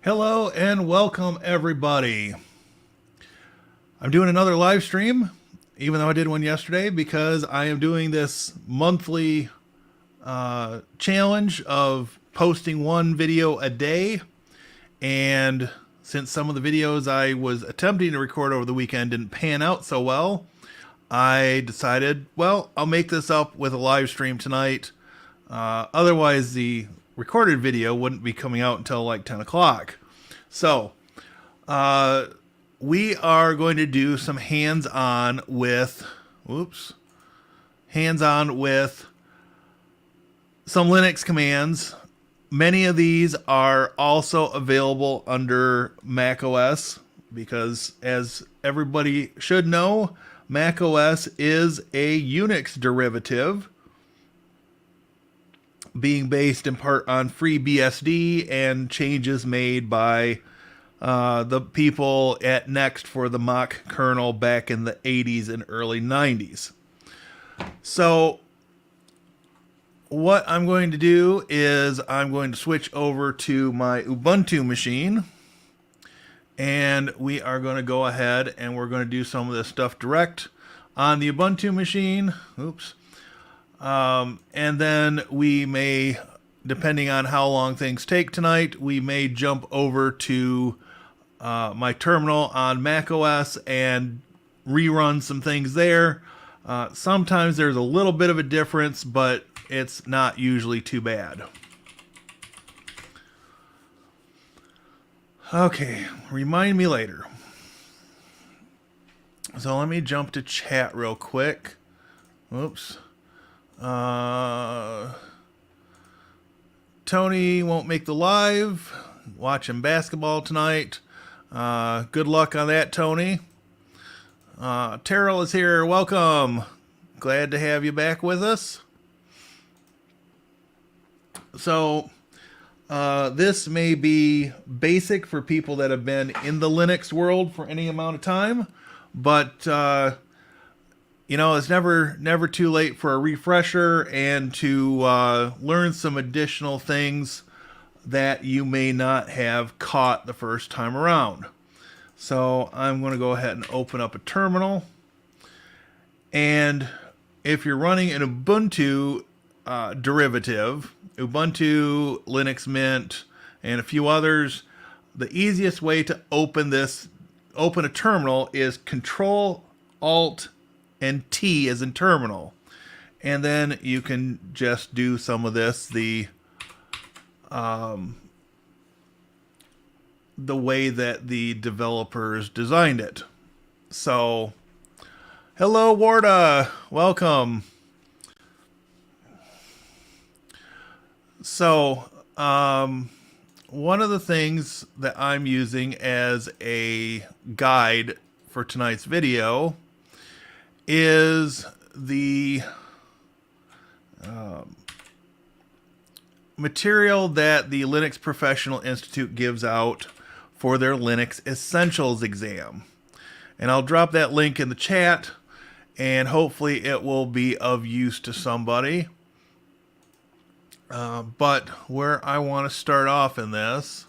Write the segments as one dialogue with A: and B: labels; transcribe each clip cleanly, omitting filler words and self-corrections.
A: Hello and welcome everybody. I'm doing another live stream, even though I did one yesterday, because I am doing this monthly challenge of posting one video a day. And since some of the videos I was attempting to record over the weekend didn't pan out so well, I decided, well, I'll make this up with a live stream tonight. Otherwise, the recorded video wouldn't be coming out until like 10 o'clock. So, we are going to do some hands-on with some Linux commands. Many of these are also available under Mac OS because, as everybody should know, Mac OS is a Unix derivative, being based in part on FreeBSD and changes made by the people at Next for the Mach kernel back in the 80s and early 90s. So what I'm going to do is I'm going to switch over to my Ubuntu machine, and we are going to go ahead and we're going to do some of this stuff direct on the Ubuntu machine. And then we may, depending on how long things take tonight, we may jump over to my terminal on Mac OS and rerun some things there. Sometimes there's a little bit of a difference, but it's not usually too bad. Okay, remind me later. So let me jump to chat real quick. Tony won't make the live. Watching basketball tonight. Good luck on that, Tony. Terrell is here. Welcome. Glad to have you back with us. So, this may be basic for people that have been in the Linux world for any amount of time, but it's never too late for a refresher and to learn some additional things that you may not have caught the first time around. So I'm going to go ahead and open up a terminal. And if you're running an Ubuntu derivative, Ubuntu, Linux Mint, and a few others, the easiest way to open a terminal is Control Alt and T as in terminal. And then you can just do some of this the way that the developers designed it. So, hello Warda, welcome. So, one of the things that I'm using as a guide for tonight's video is the material that the Linux Professional Institute gives out for their Linux Essentials exam. And I'll drop that link in the chat, and hopefully it will be of use to somebody. But where I want to start off in this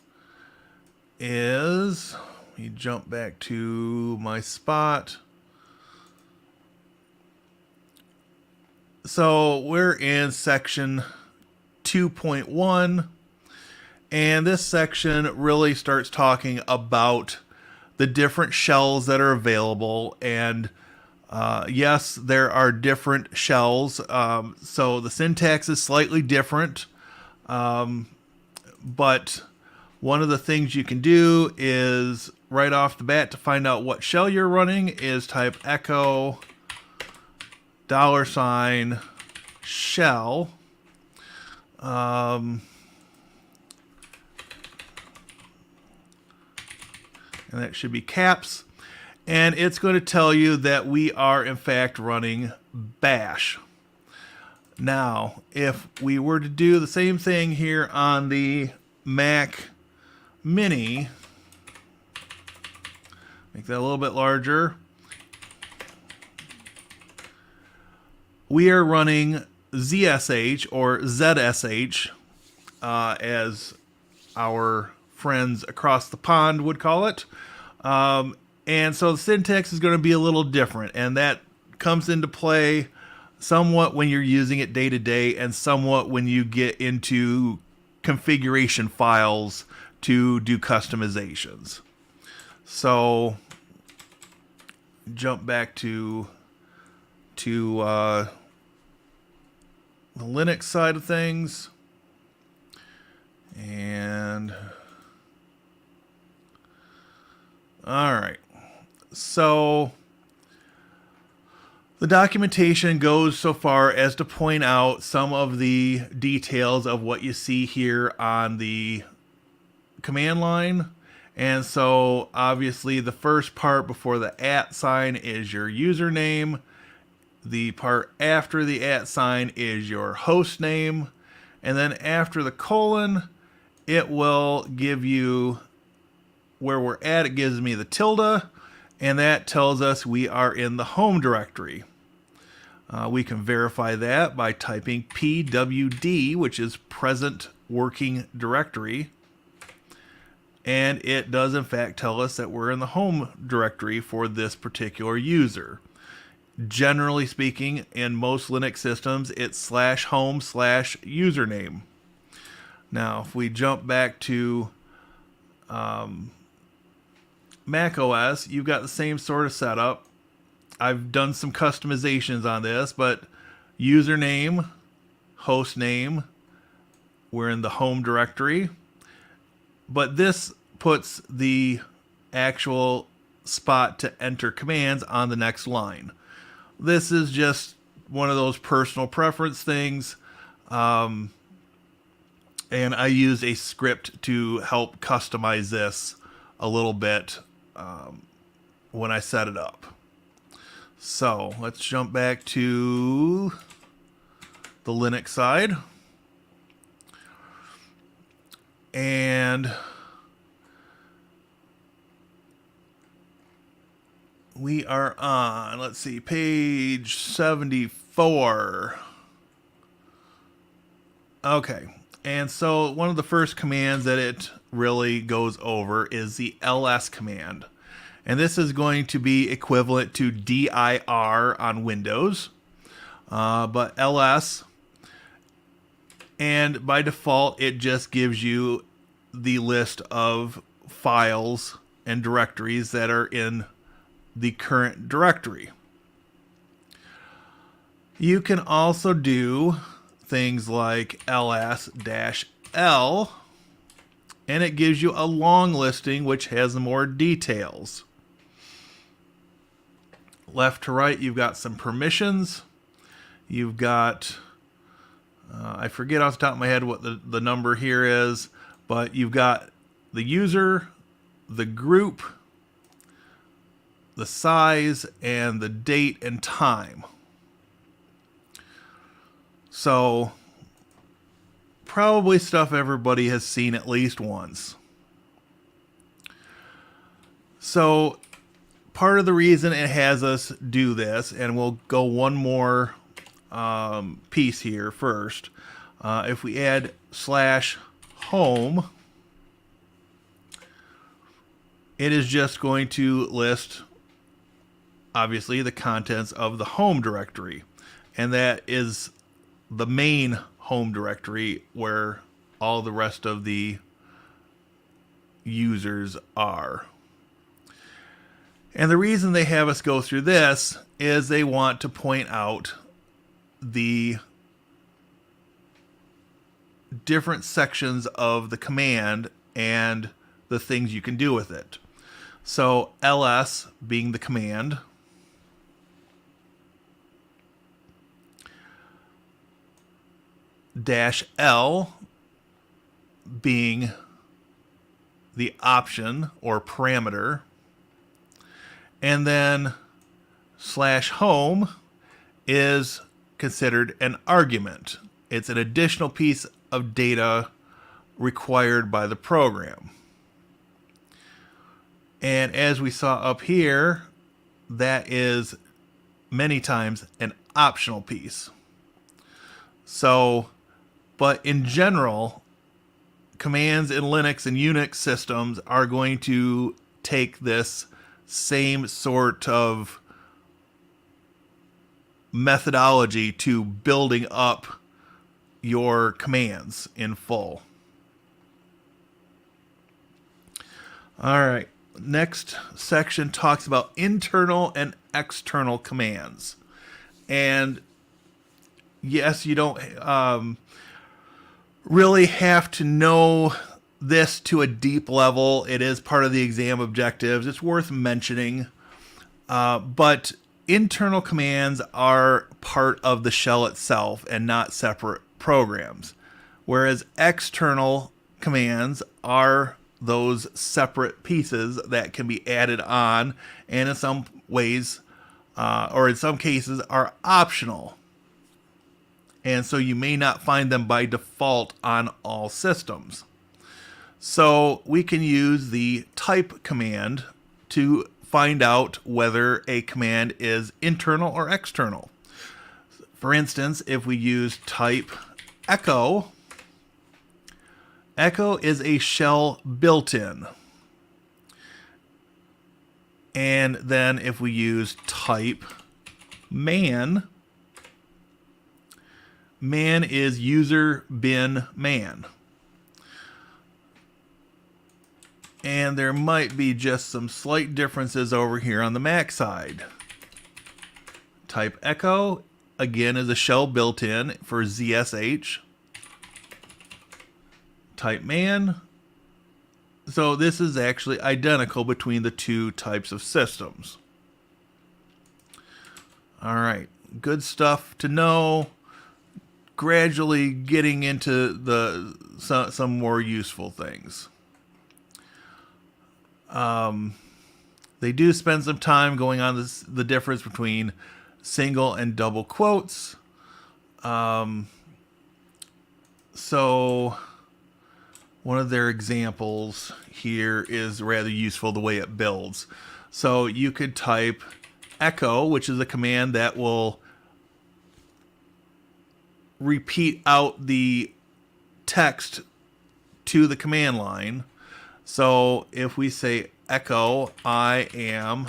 A: is, let me jump back to my spot. So we're in section 2.1, and this section really starts talking about the different shells that are available. And yes, there are different shells, so the syntax is slightly different, but one of the things you can do is right off the bat, to find out what shell you're running, is type echo $shell. And that should be caps. And it's going to tell you that we are in fact running bash. Now, if we were to do the same thing here on the Mac Mini, make that a little bit larger, we are running ZSH or ZSH as our friends across the pond would call it. And so the syntax is going to be a little different, and that comes into play somewhat when you're using it day to day, and somewhat when you get into configuration files to do customizations. So jump back to the Linux side of things, and all right. So the documentation goes so far as to point out some of the details of what you see here on the command line. And so obviously the first part before the @ sign is your username. The part after the @ sign is your host name. And then after the colon, it will give you where we're at. It gives me the tilde, and that tells us we are in the home directory. We can verify that by typing pwd, which is present working directory. And it does in fact tell us that we're in the home directory for this particular user. Generally speaking, in most Linux systems, it's /home/username. Now, if we jump back to Mac OS, you've got the same sort of setup. I've done some customizations on this, but username, host name, we're in the home directory. But this puts the actual spot to enter commands on the next line. This is just one of those personal preference things. And I used a script to help customize this a little bit when I set it up. So let's jump back to the Linux side. And we are on, let's see, page 74. Okay. And so one of the first commands that it really goes over is the ls command. And this is going to be equivalent to dir on Windows, but ls. And by default, it just gives you the list of files and directories that are in the current directory. You can also do things like ls-l, and it gives you a long listing which has more details. Left to right, you've got some permissions. You've got, I forget off the top of my head what the number here is, but you've got the user, the group, the size, and the date and time. So probably stuff everybody has seen at least once. So part of the reason it has us do this, and we'll go one more piece here first. If we add /home, it is just going to list, obviously, the contents of the home directory. And that is the main home directory where all the rest of the users are. And the reason they have us go through this is they want to point out the different sections of the command and the things you can do with it. So ls being the command, -l being the option or parameter, and then /home is considered an argument. It's an additional piece of data required by the program. And as we saw up here, that is many times an optional piece. So, but in general, commands in Linux and Unix systems are going to take this same sort of methodology to building up your commands in full. All right. Next section talks about internal and external commands. And yes, you don't really have to know this to a deep level. It is part of the exam objectives. It's worth mentioning. But internal commands are part of the shell itself and not separate programs, whereas external commands are those separate pieces that can be added on, and in some ways, or in some cases, are optional. And so you may not find them by default on all systems. So we can use the type command to find out whether a command is internal or external. For instance, if we use type echo, echo is a shell built-in. And then if we use type man, man is user bin man. And there might be just some slight differences over here on the Mac side. Type echo, again, is a shell built-in for ZSH. Type man. So this is actually identical between the two types of systems. All right, good stuff to know. Gradually getting into some more useful things. They do spend some time going on the difference between single and double quotes. So one of their examples here is rather useful the way it builds. So you could type echo, which is a command that will repeat out the text to the command line. So if we say echo I am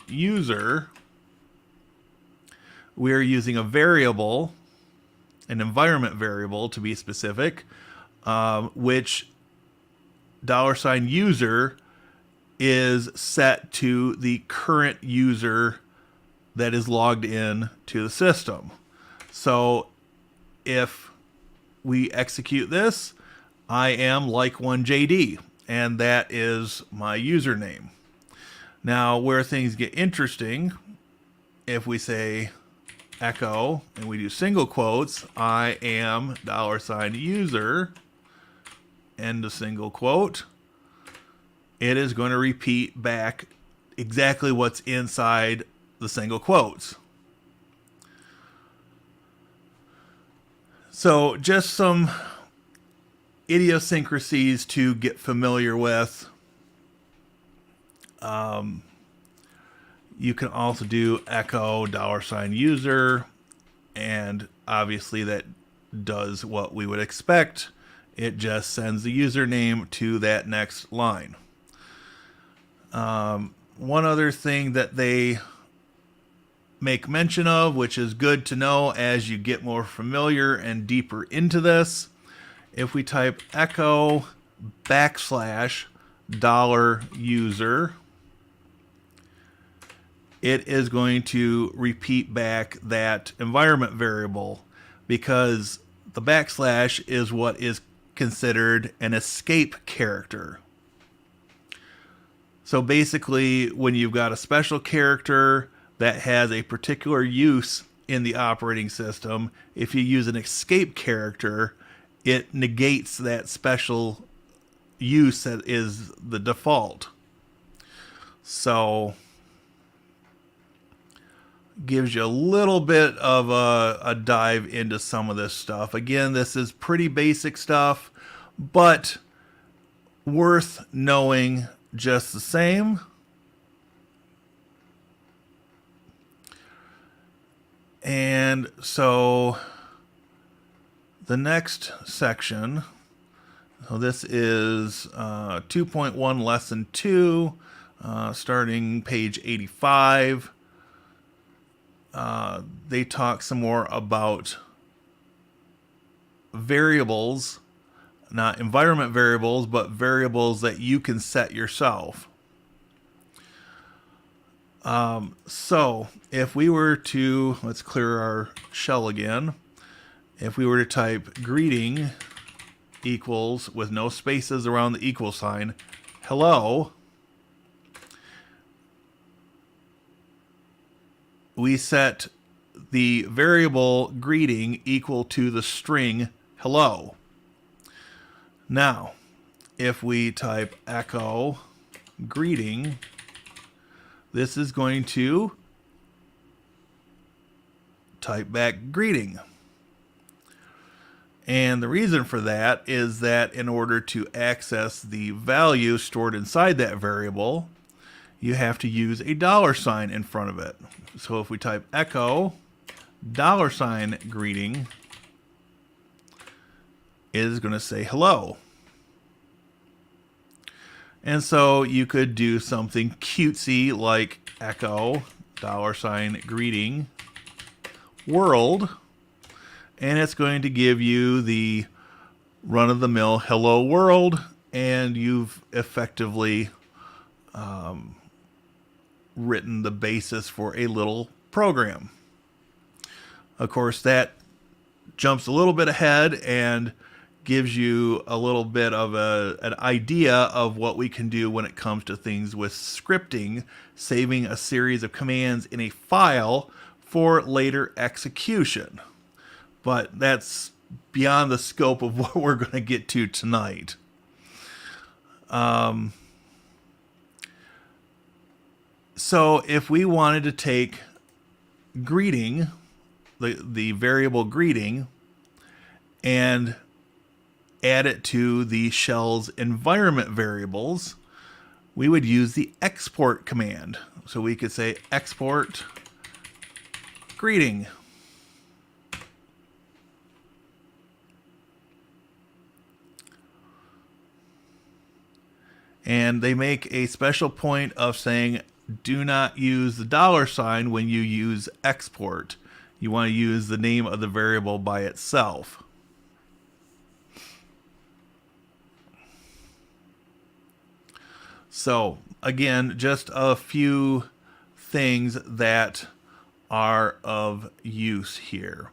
A: $user, we're using a variable, an environment variable to be specific, which $user is set to the current user that is logged in to the system. So if we execute this, I am like1JD, and that is my username. Now, where things get interesting, if we say echo and we do single quotes, I am $user, end of single quote, it is going to repeat back exactly what's inside the single quotes. So just some idiosyncrasies to get familiar with. You can also do echo $user, and obviously that does what we would expect. It just sends the username to that next line. One other thing that they make mention of, which is good to know as you get more familiar and deeper into this, if we type echo $user, it is going to repeat back that environment variable, because the backslash is what is considered an escape character. So basically, when you've got a special character that has a particular use in the operating system, if you use an escape character, it negates that special use that is the default. So gives you a little bit of a dive into some of this stuff. Again, this is pretty basic stuff, but worth knowing just the same. And so the next section So this is 2.1 lesson 2, starting page 85. They talk some more about variables, not environment variables, but variables that you can set yourself. So if we were to, let's clear our shell again. If we were to type greeting equals, with no spaces around the equal sign, hello, we set the variable greeting equal to the string hello. Now, if we type echo greeting, this is going to type back greeting. And the reason for that is that in order to access the value stored inside that variable, you have to use a $ in front of it. So if we type echo $ greeting, it is going to say hello. And so you could do something cutesy like echo $ greeting world, and it's going to give you the run-of-the-mill hello world, and you've effectively written the basis for a little program. Of course, that jumps a little bit ahead and gives you a little bit of an idea of what we can do when it comes to things with scripting, saving a series of commands in a file for later execution. But that's beyond the scope of what we're going to get to tonight. So if we wanted to take greeting, the variable greeting, and add it to the shell's environment variables, we would use the export command. So we could say export greeting. And they make a special point of saying, do not use the $ when you use export. You want to use the name of the variable by itself. So, again, just a few things that are of use here.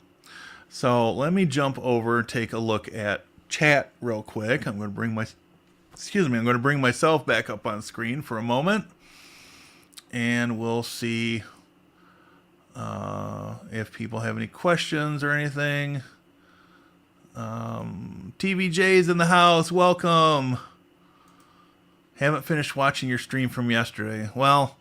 A: So, let me jump over and take a look at chat real quick. I'm going to bring myself back up on screen for a moment, and we'll see if people have any questions or anything. TVJ's in the house. Welcome. Haven't finished watching your stream from yesterday. Well,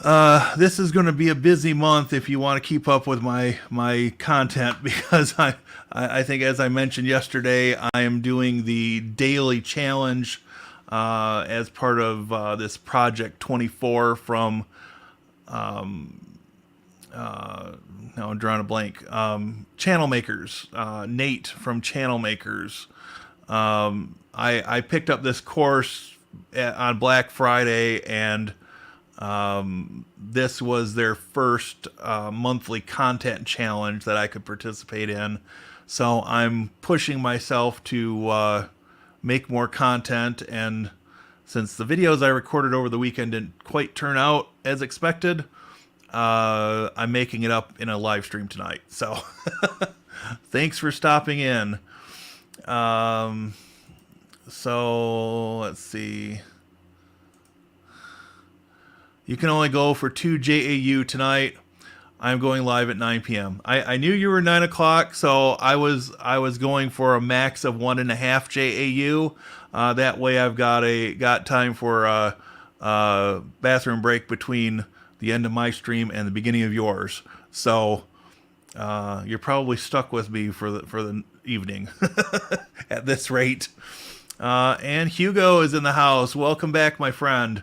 A: this is going to be a busy month if you want to keep up with my content, because I think, as I mentioned yesterday, I am doing the daily challenge as part of this Project 24 from, now I'm drawing a blank, Channel Makers, Nate from Channel Makers. I picked up this course on Black Friday, and this was their first monthly content challenge that I could participate in. So I'm pushing myself to make more content, and since the videos I recorded over the weekend didn't quite turn out as expected, I'm making it up in a live stream tonight. So thanks for stopping in. So let's see. You can only go for 2 JAU tonight. I'm going live at 9 p.m. I knew you were 9 o'clock, so I was going for a max of 1.5 JAU. That way I've got time for a bathroom break between the end of my stream and the beginning of yours. So you're probably stuck with me for the evening at this rate. And Hugo is in the house. Welcome back, my friend.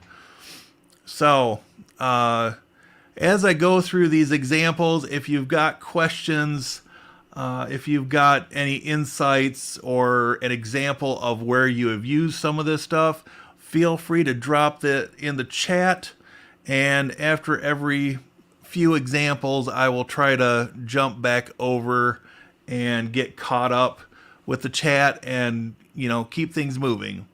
A: So, as I go through these examples, if you've got questions, If you've got any insights or an example of where you have used some of this stuff, feel free to drop that in the chat. And after every few examples, I will try to jump back over and get caught up with the chat and, keep things moving.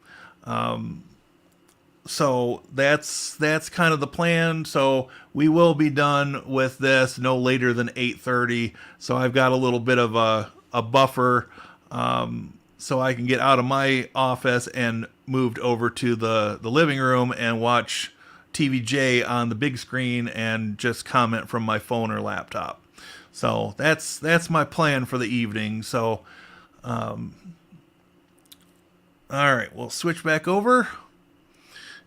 A: So that's kind of the plan. So we will be done with this no later than 8:30. So I've got a little bit of a buffer, so I can get out of my office and moved over to the living room and watch TVJ on the big screen and just comment from my phone or laptop. So that's my plan for the evening. So all right, we'll switch back over.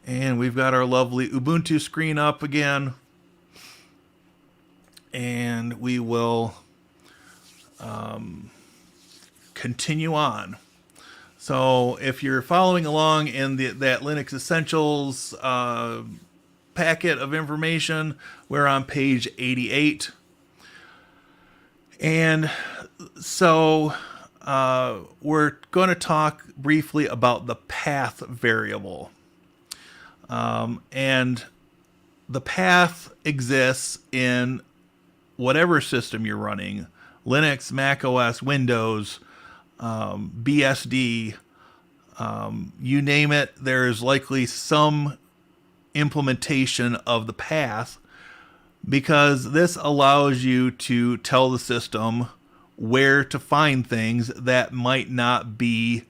A: And we've got our lovely Ubuntu screen up again. And we will continue on. So if you're following along in that Linux Essentials packet of information, we're on page 88. And so we're going to talk briefly about the path variable. And the path exists in whatever system you're running, Linux, Mac OS, Windows, BSD, you name it, there's likely some implementation of the path, because this allows you to tell the system where to find things that might not be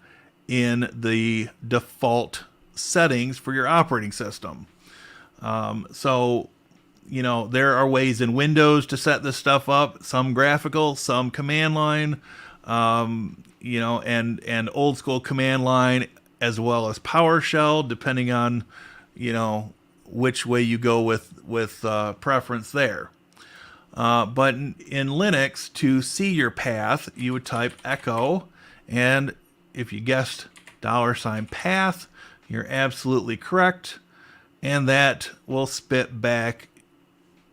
A: in the default settings for your operating system. So, there are ways in Windows to set this stuff up, some graphical, some command line, and old school command line, as well as PowerShell, depending on, which way you go with preference there. But in Linux, to see your path, you would type echo, and if you guessed $path, you're absolutely correct, and that will spit back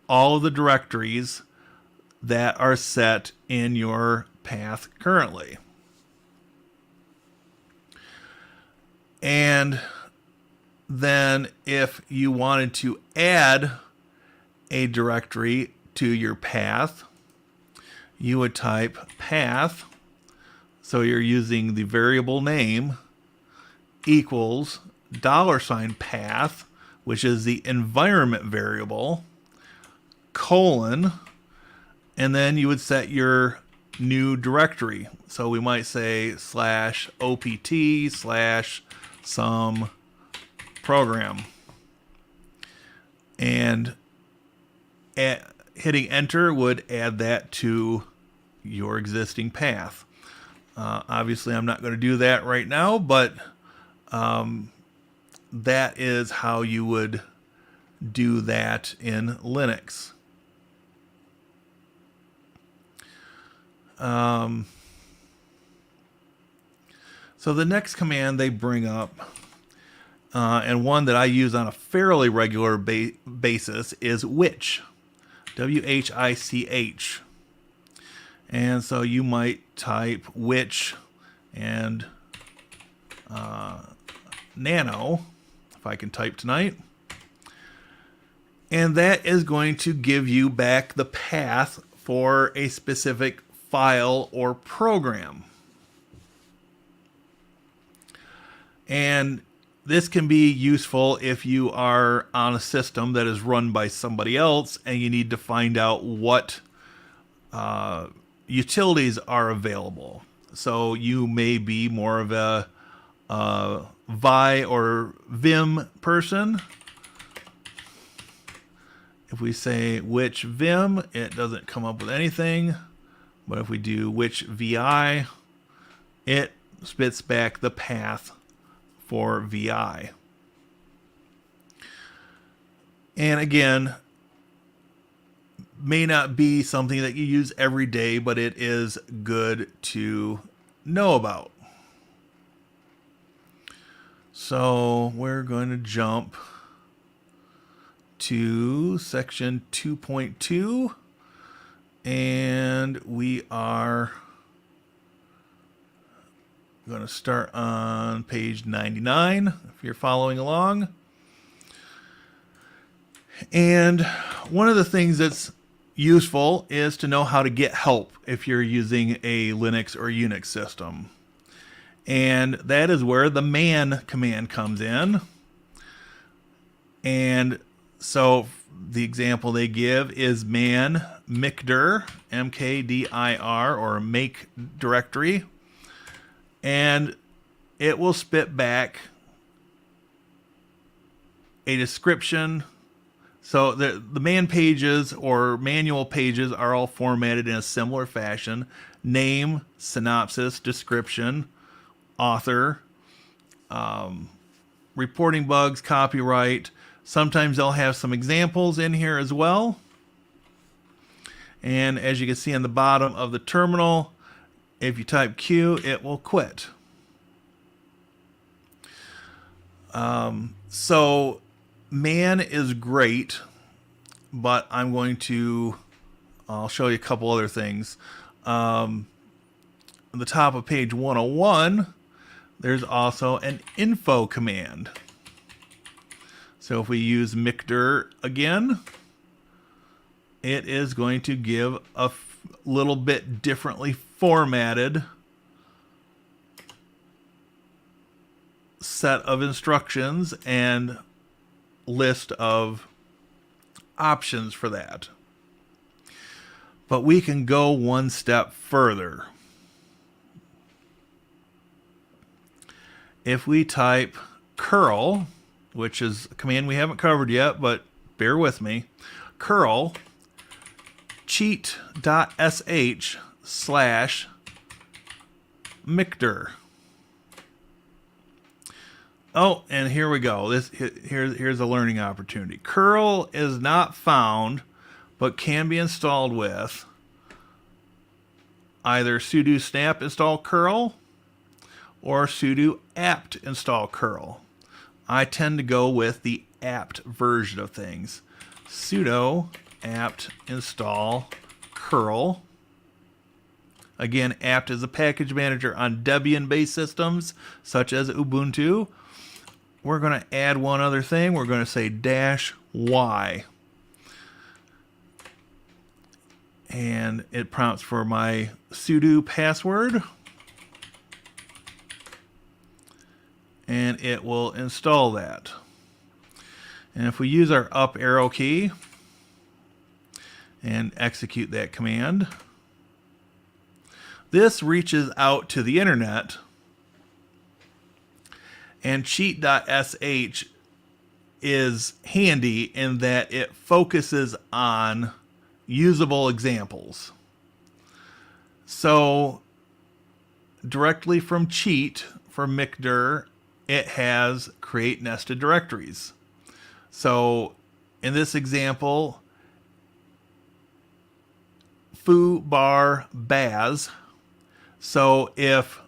A: all of the directories that are set in your path currently. And then if you wanted to add a directory to your path, you would type path, so you're using the variable name, equals $path, which is the environment variable, colon, and then you would set your new directory. So we might say /opt/some program, and hitting enter would add that to your existing path. Obviously I'm not going to do that right now, but that is how you would do that in Linux. So the next command they bring up, and one that I use on a fairly regular basis, is which, WHICH. And so you might type which and nano, if I can type tonight, and that is going to give you back the path for a specific file or program. And this can be useful if you are on a system that is run by somebody else and you need to find out what utilities are available. So you may be more of a Vi or Vim person. If we say which Vim, it doesn't come up with anything. But if we do which VI, it spits back the path for VI. And again, may not be something that you use every day, but it is good to know about. So we're going to jump to section 2.2, And we are going to start on page 99 if you're following along. And one of the things that's useful is to know how to get help if you're using a Linux or Unix system. And that is where the man command comes in. And so the example they give is man mkdir, mkdir, or make directory. And it will spit back a description. So the man pages or manual pages are all formatted in a similar fashion. Name, synopsis, description, author, reporting bugs, copyright. Sometimes they'll have some examples in here as well. And as you can see on the bottom of the terminal, if you type Q, it will quit. So man is great, but I'll show you a couple other things. On the top of page 101, there's also an info command. So if we use mkdir again, it is going to give a little bit differently formatted set of instructions and list of options for that. But we can go one step further. If we type curl, which is a command we haven't covered yet, but bear with me, curl cheat.sh/mkdir. Oh, and here we go. Here's a learning opportunity. Curl is not found, but can be installed with either sudo snap install curl or sudo apt install curl. I tend to go with the apt version of things. Sudo apt install curl. Again, apt is a package manager on Debian-based systems such as Ubuntu. We're going to add one other thing. We're going to say -y. And it prompts for my sudo password. And it will install that. And if we use our up arrow key and execute that command, this reaches out to the internet. And cheat.sh is handy in that it focuses on usable examples. So directly from cheat for mkdir, it has create nested directories. So in this example, foo bar baz. So if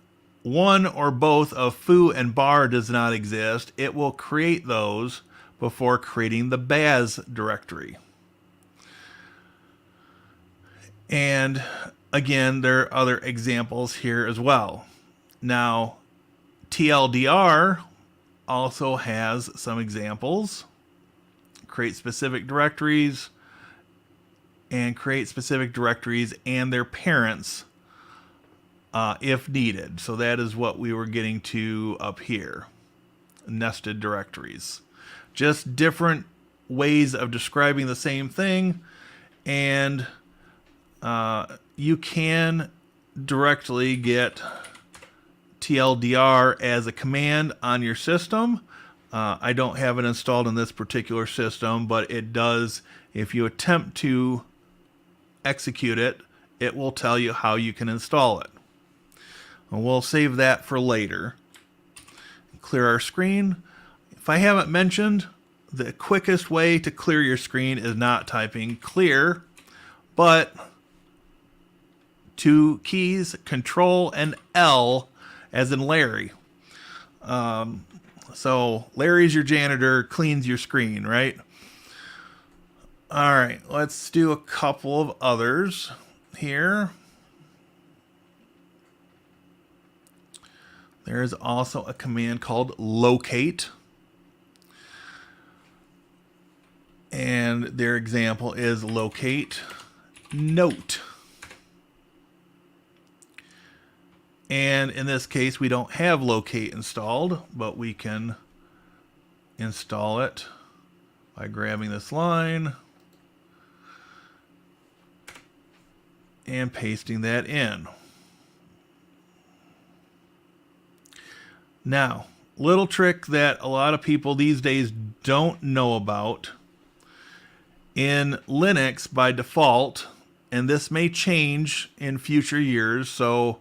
A: one or both of foo and bar does not exist, it will create those before creating the baz directory. And again, there are other examples here as well. Now, TLDR also has some examples. Create specific directories and create specific directories and their parents if needed. So that is what we were getting to up here. Nested directories. Just different ways of describing the same thing. And you can directly get TLDR as a command on your system. I don't have it installed in this particular system, but it does. If you attempt to execute it, it will tell you how you can install it. And we'll save that for later. Clear our screen. If I haven't mentioned, the quickest way to clear your screen is not typing clear, but two keys, Control and L, as in Larry. So Larry's your janitor, cleans your screen, right? All right, let's do a couple of others. here, there is also a command called locate. And their example is locate note. And in this case, we don't have locate installed, but we can install it by grabbing this line and pasting that in. Now, little trick that a lot of people these days don't know about. In Linux, by default, and this may change in future years, so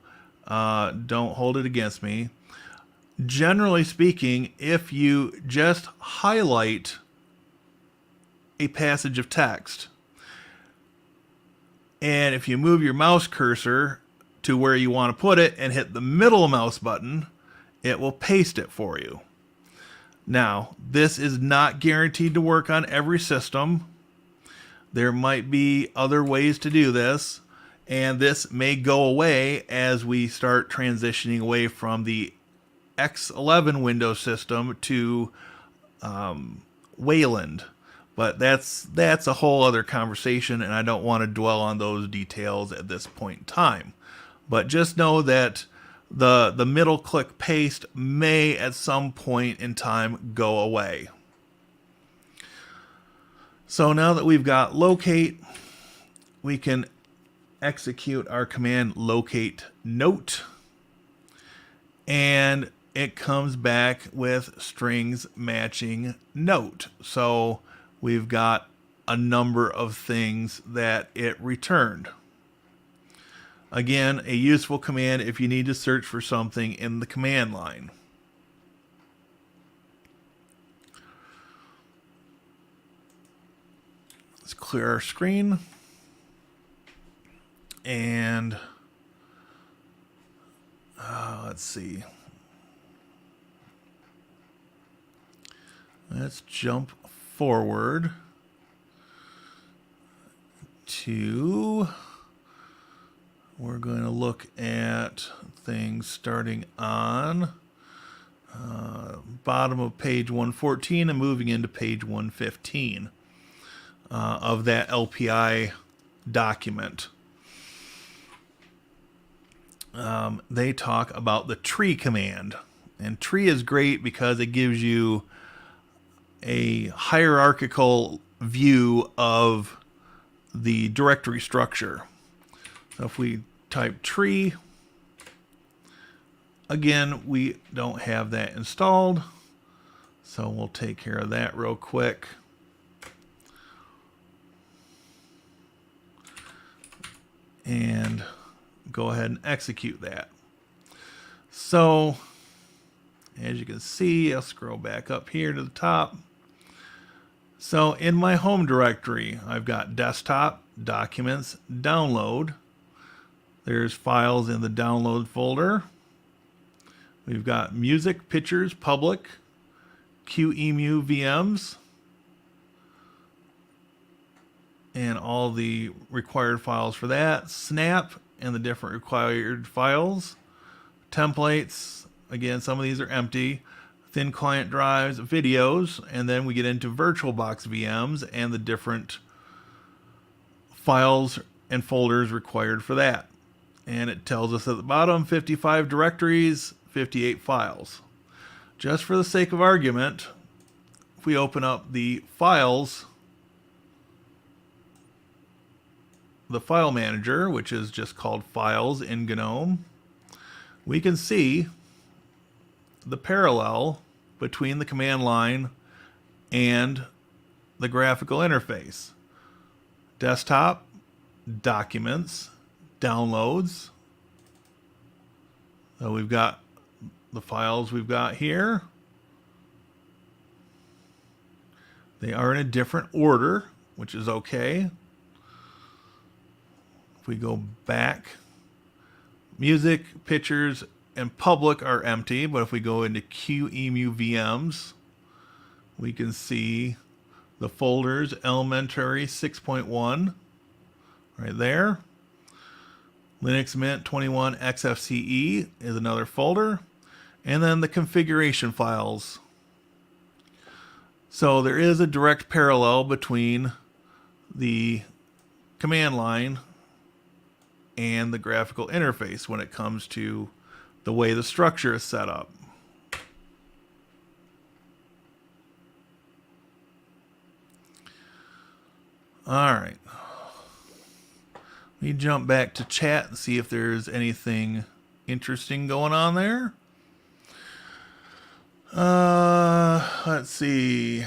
A: don't hold it against me. Generally speaking, if you just highlight a passage of text, and if you move your mouse cursor to where you want to put it and hit the middle mouse button, it will paste it for you. Now, this is not guaranteed to work on every system. There might be other ways to do this, and this may go away as we start transitioning away from the X11 Windows system to Wayland. But that's a whole other conversation, and I don't want to dwell on those details at this point in time. But just know that the middle click paste may at some point in time go away. So now that we've got locate, we can execute our command locate note, and it comes back with strings matching note. So we've got a number of things that it returned. Again, a useful command if you need to search for something in the command line. Let's clear our screen. And let's see. Let's jump forward to, we're going to look at things starting on bottom of page 114 and moving into page 115 of that LPI document. They talk about the tree command. And tree is great because it gives you a hierarchical view of the directory structure. So if we type tree, again, we don't have that installed. So we'll take care of that real quick. And go ahead and execute that. So as you can see, I'll scroll back up here to the top. So in my home directory, I've got desktop, documents, download. There's files in the download folder. We've got music, pictures, public, QEMU VMs, and all the required files for that. Snap and the different required files. Templates, again, some of these are empty. Thin client drives, videos, and then we get into VirtualBox VMs and the different files and folders required for that. And it tells us at the bottom 55 directories, 58 files. Just for the sake of argument, if we open up the files, the file manager, which is just called files in GNOME, we can see the parallel between the command line and the graphical interface. Desktop, documents, downloads. So we've got the files we've got here. They are in a different order, which is okay. If we go back, music, pictures, and public are empty, but if we go into QEMU VMs, we can see the folders, elementary 6.1 right there. Linux Mint 21 XFCE is another folder. And then the configuration files. So there is a direct parallel between the command line and the graphical interface when it comes to the way the structure is set up. All right. Let me jump back to chat and see if there's anything interesting going on there. Let's see.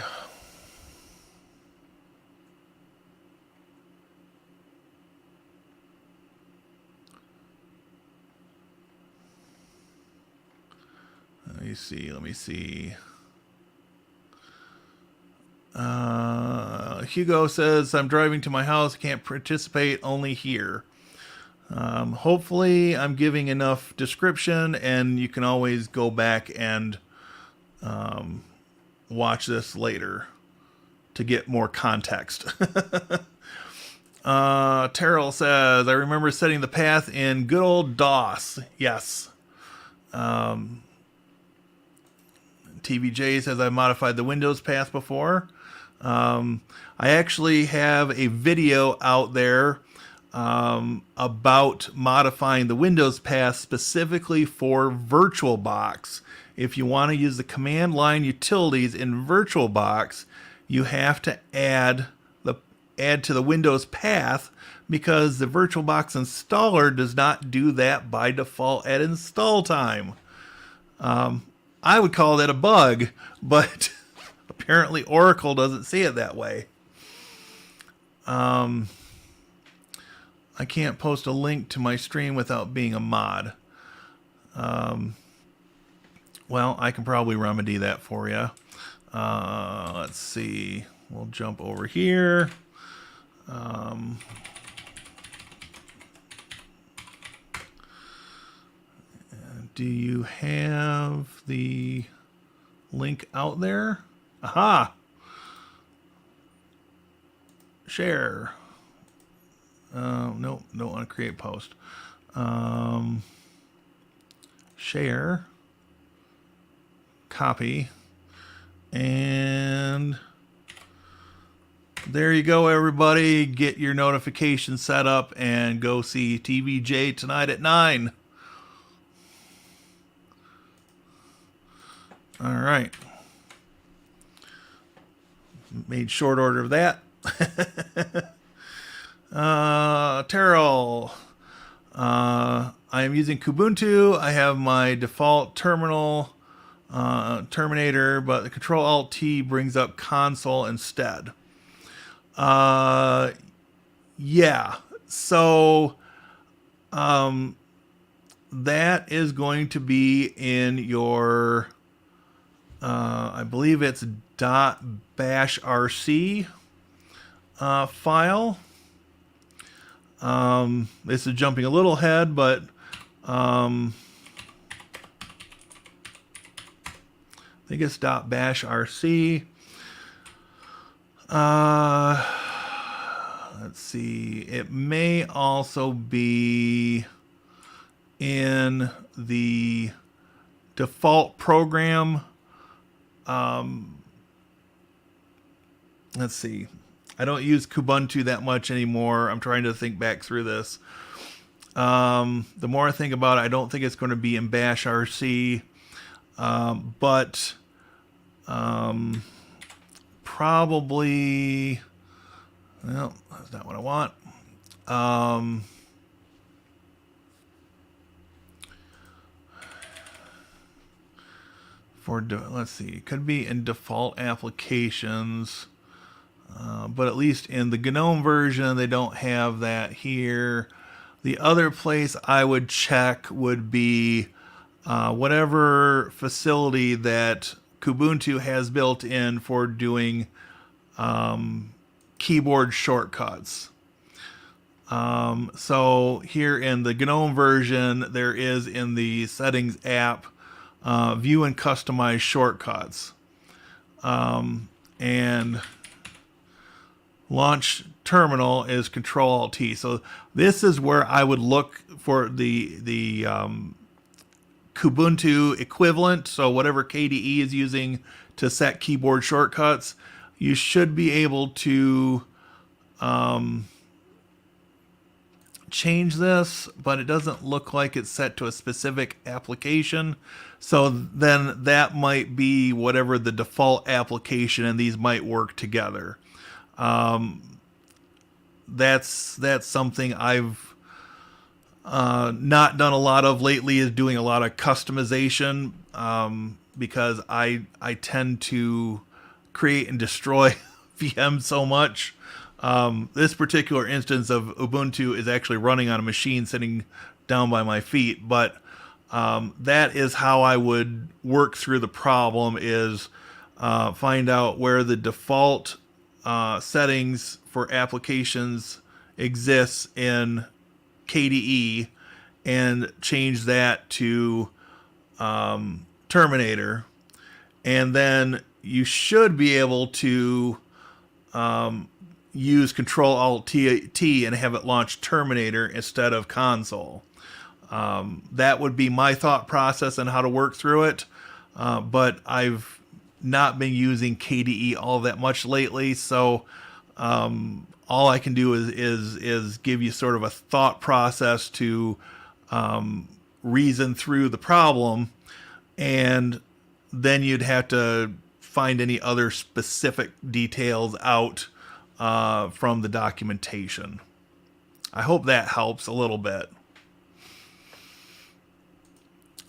A: Let me see. Hugo says, I'm driving to my house, can't participate, only here. Hopefully I'm giving enough description, and you can always go back and watch this later to get more context. Terrell says, I remember setting the path in good old DOS. Yes. TVJ says, I modified the Windows path before. I actually have a video out there about modifying the Windows path specifically for VirtualBox. If you want to use the command line utilities in VirtualBox, you have to add to the Windows path, because the VirtualBox installer does not do that by default at install time. I would call that a bug, but apparently Oracle doesn't see it that way. I can't post a link to my stream without being a mod. Well, I can probably remedy that for you. Let's see. We'll jump over here. Do you have the link out there? Aha! Share. Nope, don't want to create post. Share. Copy. And there you go, everybody. Get your notification set up and go see TVJ tonight at 9. All right. Made short order of that. Terrell. I am using Kubuntu. I have my default terminator, but the Control-Alt-T brings up console instead. Yeah. So, that is going to be in your, I believe it's .bashrc file. This is jumping a little ahead, but I think it's .bashrc. Let's see. It may also be in the default program. Let's see. I don't use Kubuntu that much anymore. I'm trying to think back through this. The more I think about it, I don't think it's going to be in bashrc. But probably, well, that's not what I want. Let's see, it could be in default applications, but at least in the GNOME version, they don't have that here. The other place I would check would be whatever facility that Kubuntu has built in for doing keyboard shortcuts. So here in the GNOME version, there is in the settings app, view and customize shortcuts. And launch terminal is Control-Alt-T. So this is where I would look for the Kubuntu equivalent. So whatever KDE is using to set keyboard shortcuts, you should be able to change this, but it doesn't look like it's set to a specific application. So then that might be whatever the default application, and these might work together. That's something I've not done a lot of lately, is doing a lot of customization, because I tend to create and destroy VM so much. This particular instance of Ubuntu is actually running on a machine sitting down by my feet, but that is how I would work through the problem, is find out where the default settings for applications exists in KDE and change that to Terminator, and then you should be able to use Control-Alt-T and have it launch Terminator instead of console. That would be my thought process on how to work through it, but I've not been using KDE all that much lately, so all I can do is give you sort of a thought process to reason through the problem, and then you'd have to find any other specific details out from the documentation. I hope that helps a little bit.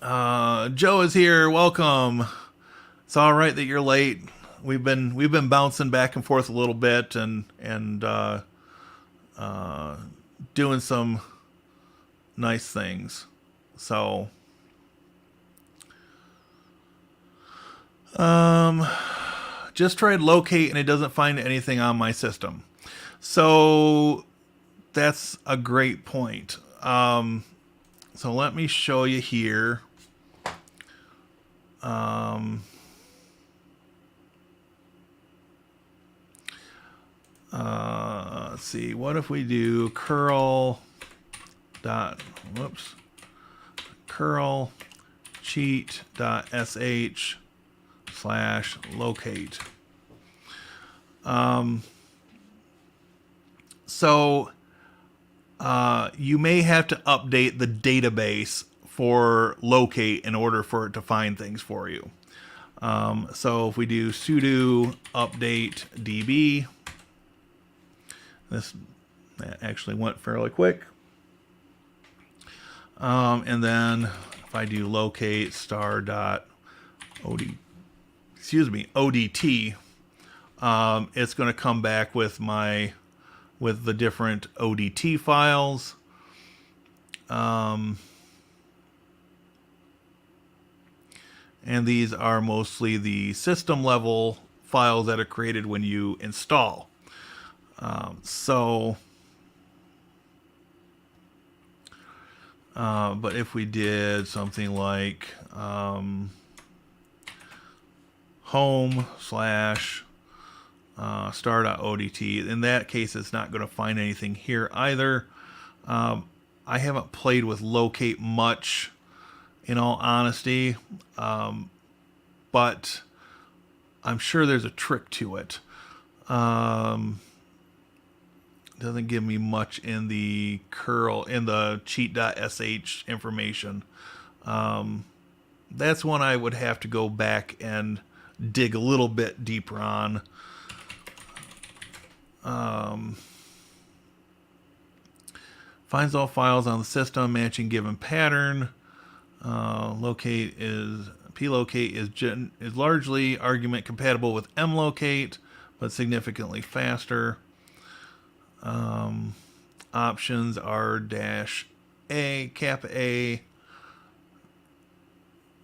A: Joe is here. Welcome. It's all right that you're late. We've been bouncing back and forth a little bit and doing some nice things. So just tried locate and it doesn't find anything on my system. So that's a great point. So let me show you here. Let's see. What if we do curl cheat.sh/locate. So you may have to update the database for locate in order for it to find things for you. So if we do sudo update db, that actually went fairly quick. And then if I do locate odt, it's going to come back with the different ODT files. And these are mostly the system level files that are created when you install. But if we did something like home/star.odt, in that case it's not going to find anything here either. I haven't played with locate much, in all honesty, but I'm sure there's a trick to it. Doesn't give me much in the cheat.sh information. That's one I would have to go back and dig a little bit deeper on. Finds all files on the system matching given pattern. Plocate is largely argument compatible with mlocate, but significantly faster. Options are -A, kappa A.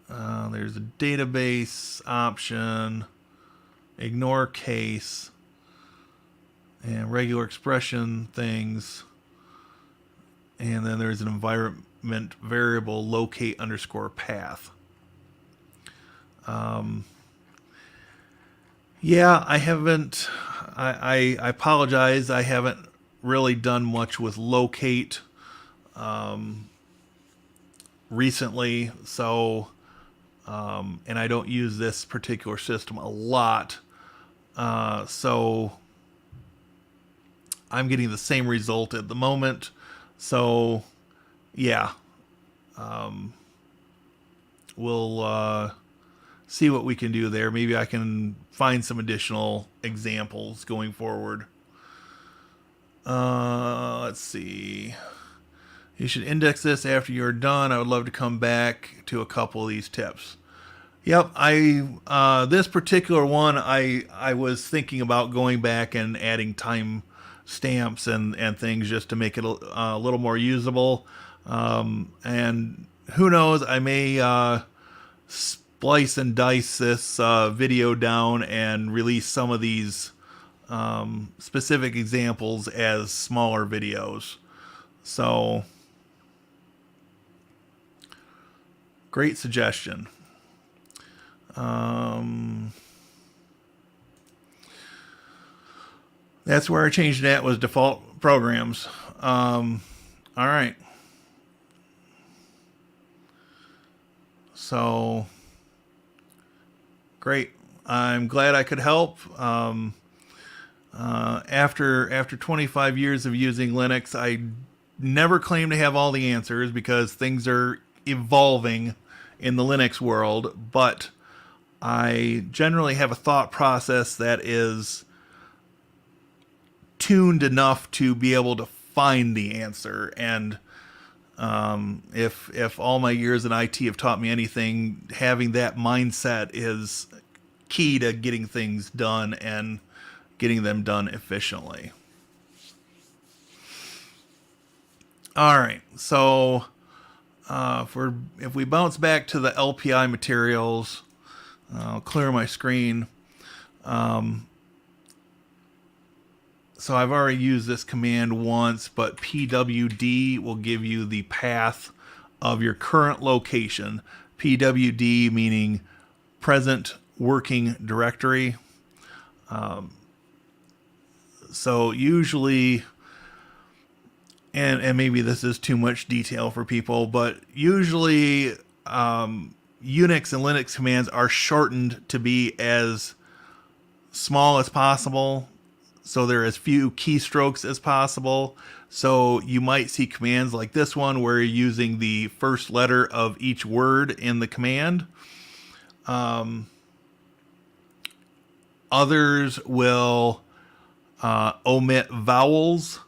A: There's a database option, ignore case, and regular expression things. And then there's an environment variable locate_path. Yeah, I haven't. I apologize. I haven't really done much with locate recently, so and I don't use this particular system a lot, so I'm getting the same result at the moment. So yeah, we'll see what we can do there. Maybe I can find some additional examples going forward. Let's see. You should index this after you're done. I would love to come back to a couple of these tips. Yep, this particular one, I was thinking about going back and adding time stamps and things just to make it a little more usable. And who knows, I may splice and dice this video down and release some of these specific examples as smaller videos. So, great suggestion. That's where I changed that, was default programs. All right. So, great. I'm glad I could help. After 25 years of using Linux, I never claim to have all the answers because things are evolving in the Linux world, but I generally have a thought process that is tuned enough to be able to find the answer. And if all my years in IT have taught me anything, having that mindset is key to getting things done and getting them done efficiently. All right, so if we bounce back to the LPI materials, I'll clear my screen. So I've already used this command once, but pwd will give you the path of your current location. Pwd meaning present working directory. So usually, and maybe this is too much detail for people, but usually Unix and Linux commands are shortened to be as small as possible, so there are as few keystrokes as possible. So you might see commands like this one where you're using the first letter of each word in the command. Others will omit vowels.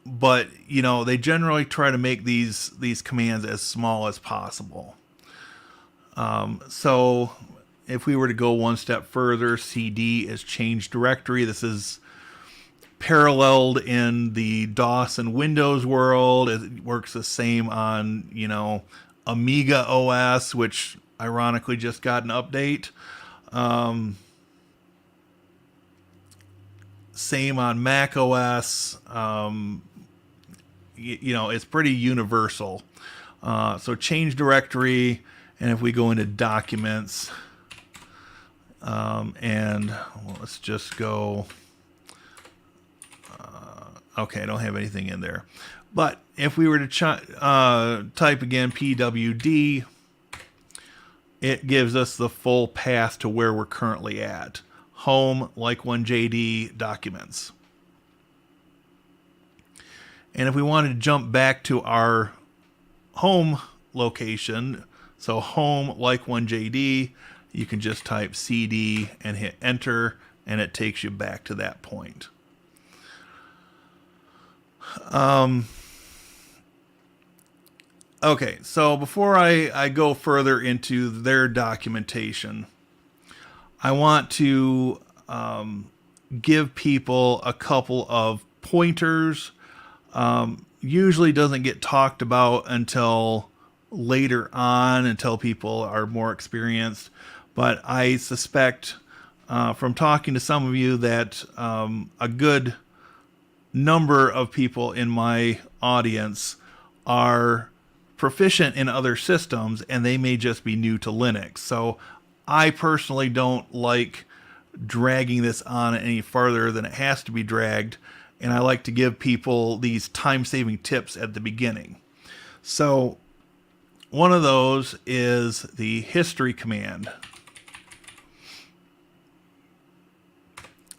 A: But, you know, they generally try to make these commands as small as possible. So if we were to go one step further, CD is change directory. This is paralleled in the DOS and Windows world. It works the same on, you know, Amiga OS, which ironically just got an update. Same on Mac OS. You know, it's pretty universal. So change directory, and if we go into documents, and let's just go, okay, I don't have anything in there. But if we were to type again pwd, it gives us the full path to where we're currently at. Home, like 1JD, documents. And if we wanted to jump back to our home location, so home, like 1JD, you can just type CD and hit enter, and it takes you back to that point. Okay, so before I go further into their documentation, I want to give people a couple of pointers. Usually doesn't get talked about until later on, until people are more experienced. But I suspect from talking to some of you that a good number of people in my audience are proficient in other systems, and they may just be new to Linux. So I personally don't like dragging this on any farther than it has to be dragged. And I like to give people these time-saving tips at the beginning. So one of those is the history command.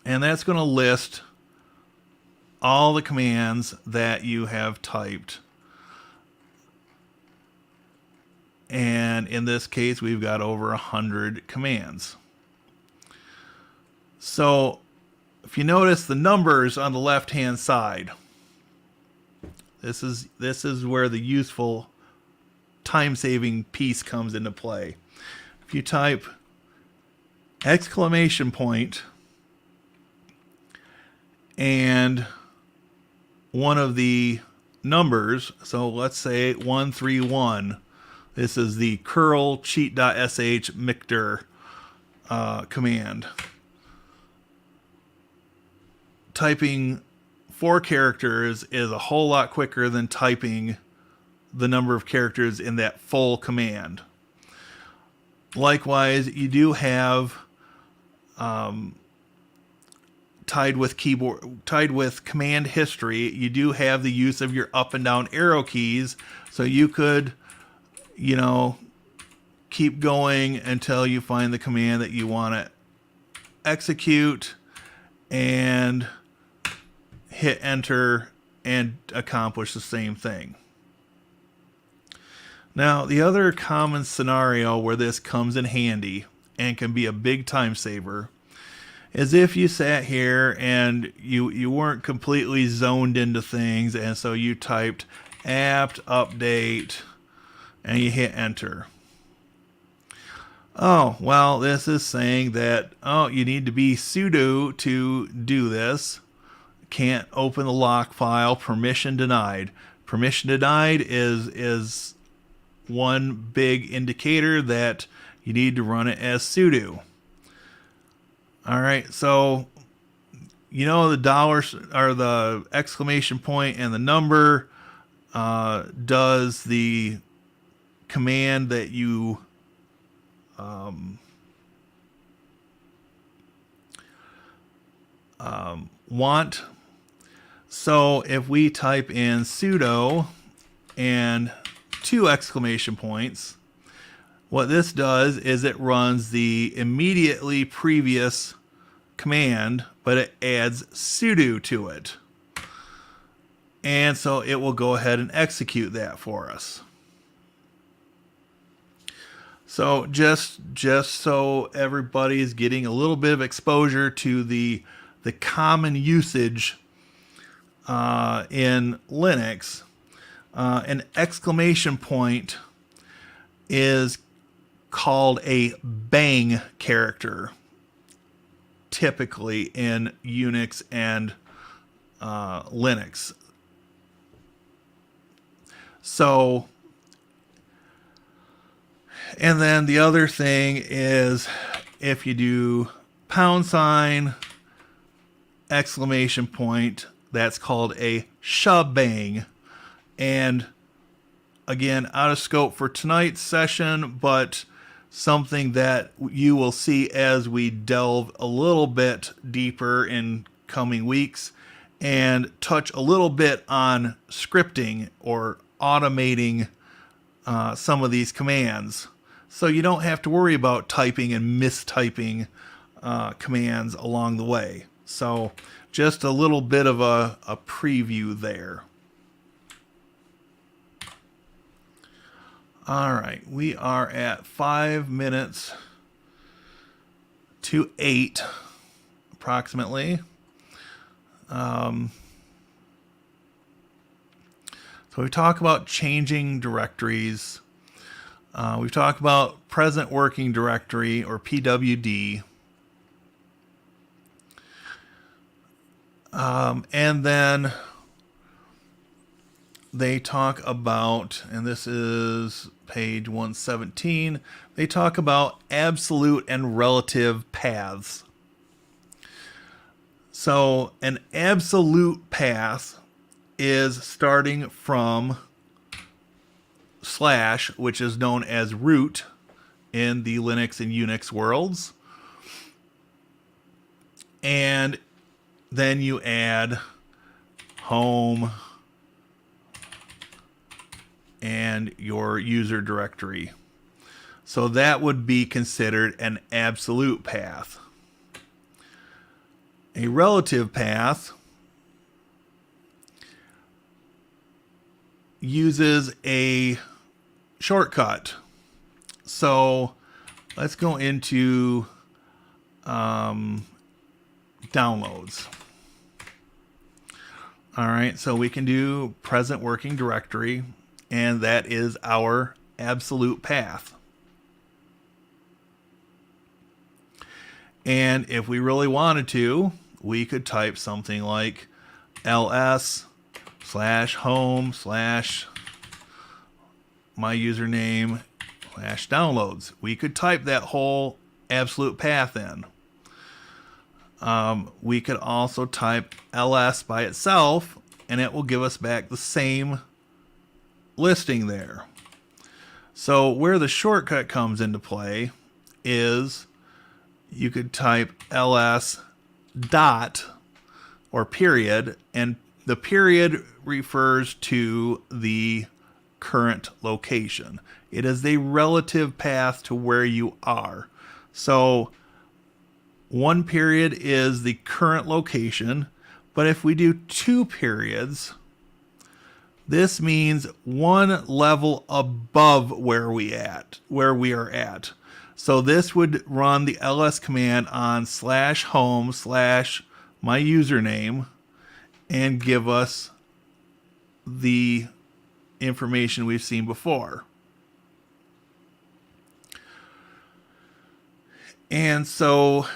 A: And that's going to list all the commands that you have typed. And in this case, we've got over 100 commands. So if you notice the numbers on the left-hand side, this is where the useful time-saving piece comes into play. If you type exclamation point and one of the numbers, so let's say 131, this is the curl cheat.sh mictor command. Typing 4 characters is a whole lot quicker than typing the number of characters in that full command. Likewise, you do have tied with command history, you do have the use of your up and down arrow keys, so you could, keep going until you find the command that you want to execute and hit enter and accomplish the same thing. Now, the other common scenario where this comes in handy and can be a big time saver is if you sat here and you weren't completely zoned into things, and so you typed apt update and you hit enter. Oh, well, this is saying that, you need to be sudo to do this. Can't open the lock file, permission denied. Permission denied is one big indicator that you need to run it as sudo. All right, so the dollars or the exclamation point and the number does the command that you want. So if we type in sudo and 2 exclamation points, what this does is it runs the immediately previous command, but it adds sudo to it. And so it will go ahead and execute that for us. So just so everybody is getting a little bit of exposure to the common usage in Linux, an exclamation point is called a bang character, typically in Unix and Linux. So, and then the other thing is if you do # exclamation point, that's called a shebang. And again, out of scope for tonight's session, but something that you will see as we delve a little bit deeper in coming weeks and touch a little bit on scripting or automating some of these commands. So you don't have to worry about typing and mistyping commands along the way. So just a little bit of a preview there. All right, we are at 5 minutes to 8, approximately. So we talk about changing directories. We've talked about present working directory, or PWD. And then they talk about, and this is page 117, they talk about absolute and relative paths. So an absolute path is starting from /, which is known as root in the Linux and Unix worlds. and then you add home and your user directory. So that would be considered an absolute path. A relative path uses a shortcut. So let's go into downloads. All right, so we can do present working directory, and that is our absolute path. And if we really wanted to, we could type something like ls/home/my username/downloads. We could type that whole absolute path in. We could also type ls by itself, and it will give us back the same listing there. So where the shortcut comes into play is you could type ls dot or period, and the period refers to the current location. It is a relative path to where you are. So one period is the current location, but if we do 2 periods, this means one level above where we are at. So this would run the ls command on /home/my username and give us the information we've seen before. And so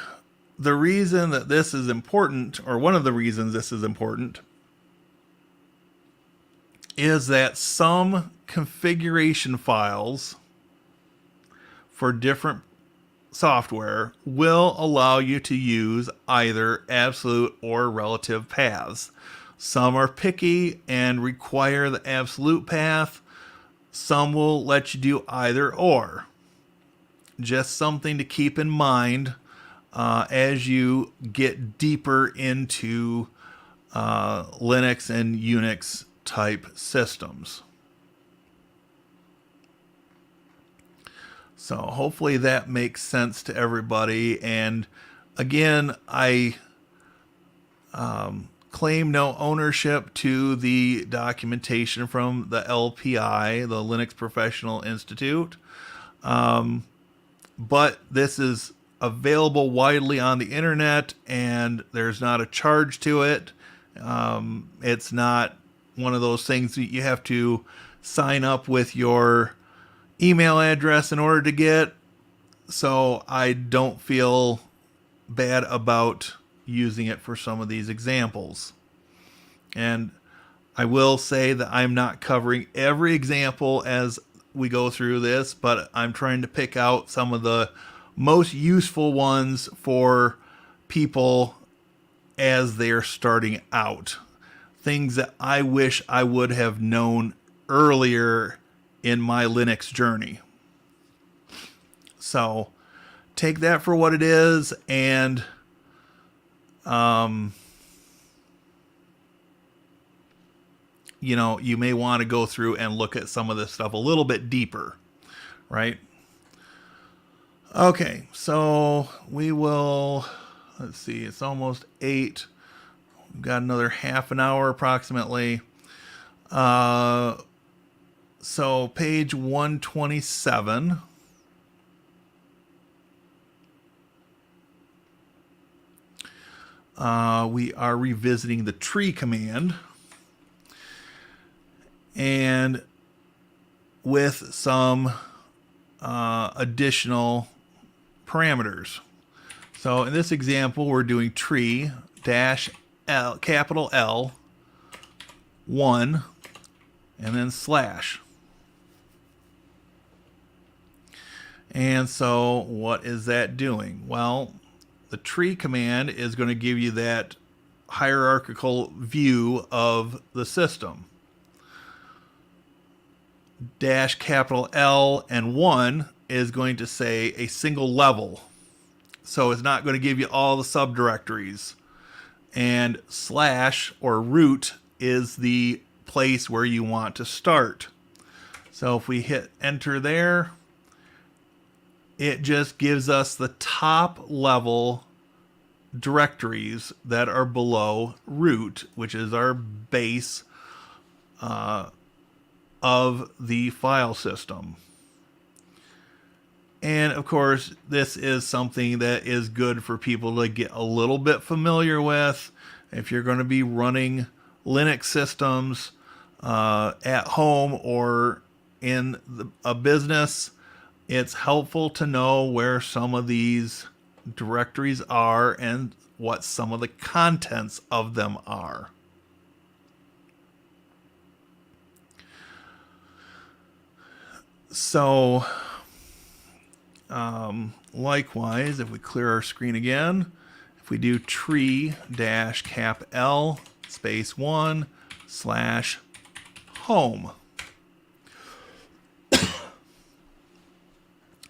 A: the reason that this is important, or one of the reasons this is important, is that some configuration files for different software will allow you to use either absolute or relative paths. Some are picky and require the absolute path. Some will let you do either or. Just something to keep in mind as you get deeper into Linux and Unix type systems. So hopefully that makes sense to everybody. And again, I claim no ownership to the documentation from the LPI, the Linux Professional Institute. But this is available widely on the internet, and there's not a charge to it. It's not one of those things that you have to sign up with your email address in order to get. So I don't feel bad about using it for some of these examples. And I will say that I'm not covering every example as we go through this, but I'm trying to pick out some of the most useful ones for people as they're starting out. Things that I wish I would have known earlier in my Linux journey. So take that for what it is, and you may want to go through and look at some of this stuff a little bit deeper, right? Okay, so we will, let's see, it's almost 8. We've got another half an hour approximately. So page 127. We are revisiting the tree command, and with some additional parameters. So in this example, we're doing tree dash L, capital L, 1, and then slash. And so what is that doing? Well, the tree command is going to give you that hierarchical view of the system. Dash capital L and 1 is going to say a single level. So it's not going to give you all the subdirectories. And slash or root is the place where you want to start. So if we hit enter there, it just gives us the top level directories that are below root, which is our base of the file system. And of course, this is something that is good for people to get a little bit familiar with. If you're going to be running Linux systems at home or in a business, it's helpful to know where some of these directories are and what some of the contents of them are. So, likewise, if we clear our screen again, if we do tree-cap L space 1 / home.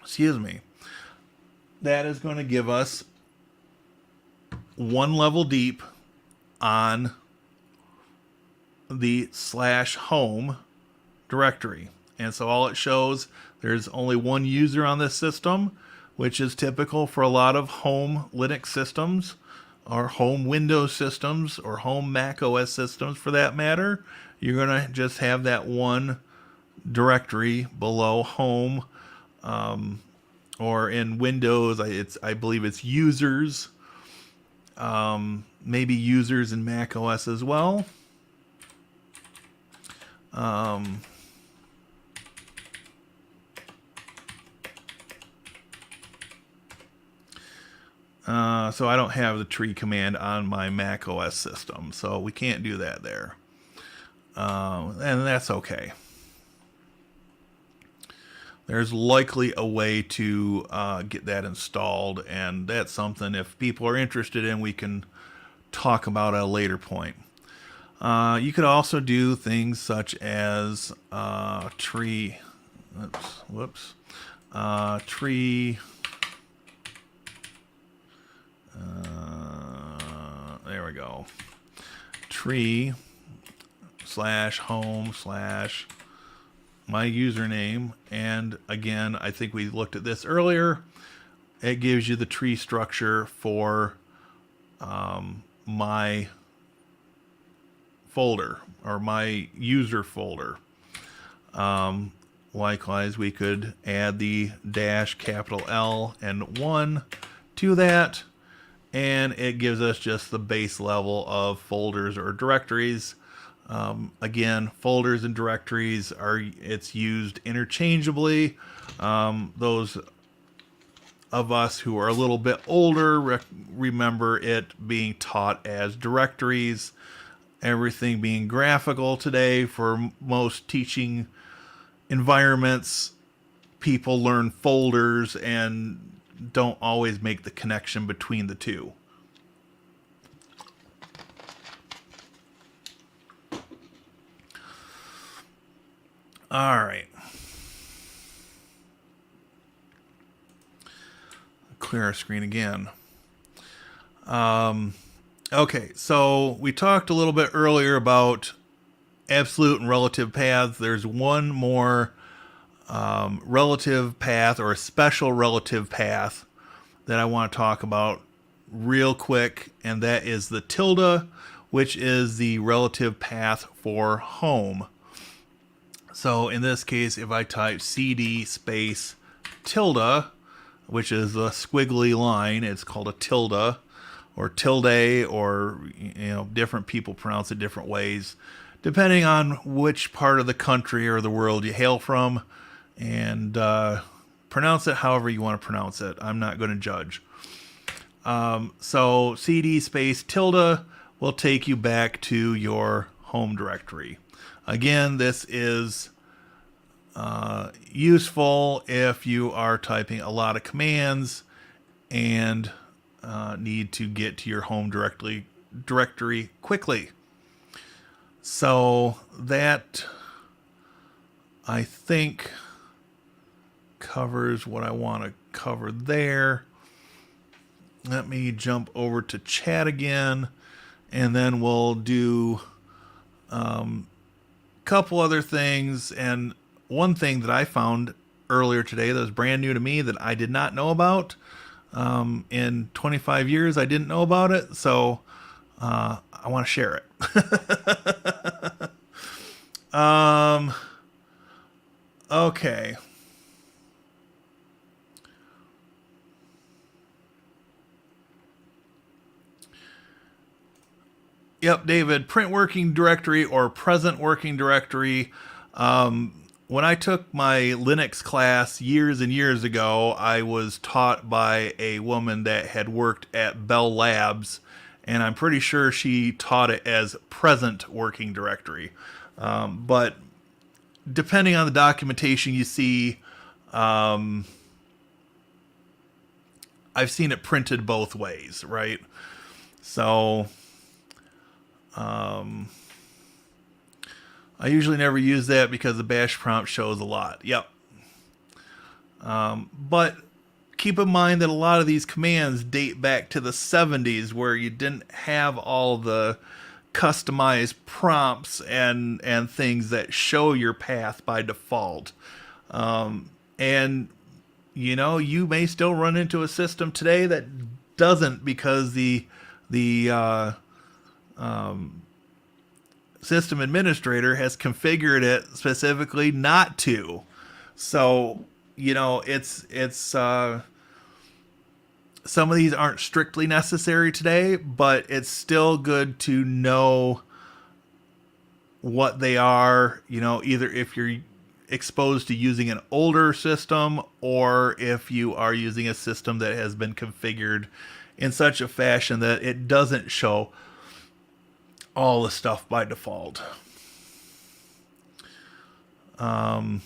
A: Excuse me. That is going to give us one level deep on the /home directory. And so all it shows, there's only one user on this system, which is typical for a lot of home Linux systems or home Windows systems or home Mac OS systems for that matter. You're going to just have that one directory below home, or in Windows, I believe it's users, maybe users in Mac OS as well. So I don't have the tree command on my Mac OS system, so we can't do that there. And that's okay. There's likely a way to get that installed, and that's something if people are interested in, we can talk about at a later point. You could also do things such as tree. Tree. There we go. Tree /home/ my username, and again, I think we looked at this earlier. It gives you the tree structure for my folder or my user folder. Likewise, we could add the -L and 1 to that, and it gives us just the base level of folders or directories. Again, folders and directories it's used interchangeably. Those of us who are a little bit older remember it being taught as directories. Everything being graphical today for most teaching environments, people learn folders and don't always make the connection between the two. All right. Clear our screen again. Okay, so we talked a little bit earlier about absolute and relative paths. There's one more relative path or a special relative path that I want to talk about real quick, and that is the tilde, which is the relative path for home. So in this case, if I type cd space tilde, which is the squiggly line, it's called a tilde or tilde, or different people pronounce it different ways depending on which part of the country or the world you hail from, and pronounce it however you want to pronounce it. I'm not going to judge. So cd space tilde will take you back to your home directory. Again, this is useful if you are typing a lot of commands and need to get to your home directory quickly. So that, I think, covers what I want to cover there. Let me jump over to chat again, and then we'll do a couple other things. And one thing that I found earlier today that was brand new to me that I did not know about. In 25 years, I didn't know about it, so I want to share it. Okay. Yep, David, print working directory or present working directory. When I took my Linux class years and years ago, I was taught by a woman that had worked at Bell Labs, and I'm pretty sure she taught it as present working directory. But depending on the documentation you see, I've seen it printed both ways, right? So I usually never use that because the bash prompt shows a lot. Yep. But keep in mind that a lot of these commands date back to the 70s where you didn't have all the customized prompts and things that show your path by default. And you may still run into a system today that doesn't because the system administrator has configured it specifically not to. So, it's some of these aren't strictly necessary today, but it's still good to know what they are, either if you're exposed to using an older system or if you are using a system that has been configured in such a fashion that it doesn't show all the stuff by default. That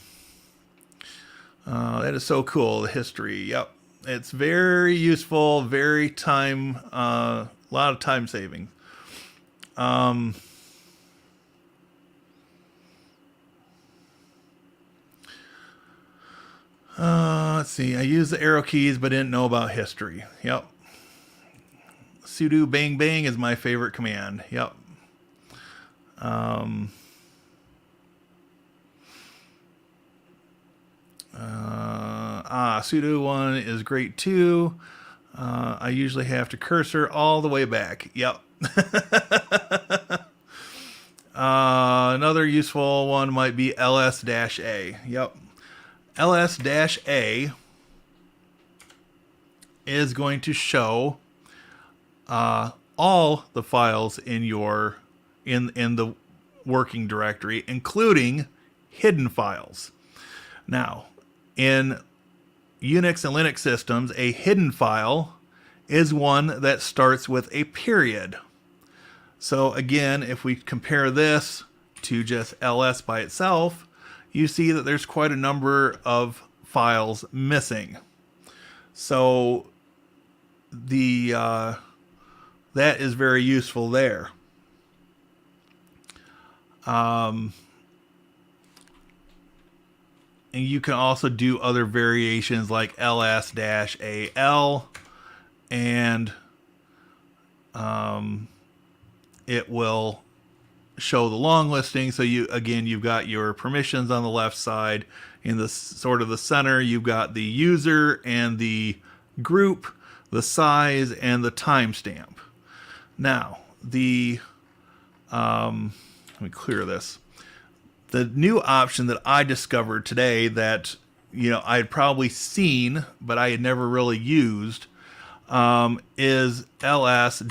A: is so cool, the history. Yep. It's very useful, very a lot of time saving. Let's see. I use the arrow keys, but didn't know about history. Yep. Sudo bang bang is my favorite command. Yep. Sudo one is great too. I usually have to cursor all the way back. Yep. Another useful one might be ls-a. Yep. ls-a is going to show all the files in your in the working directory, including hidden files. Now, in Unix and Linux systems, a hidden file is one that starts with a period. So again, if we compare this to just ls by itself, you see that there's quite a number of files missing. So that is very useful there. And you can also do other variations like ls-al, and it will show the long listing. So you've got your permissions on the left side. In the sort of the center, you've got the user and the group, the size, and the timestamp. Now, let me clear this. The new option that I discovered today that I had probably seen, but I had never really used, is ls-lt,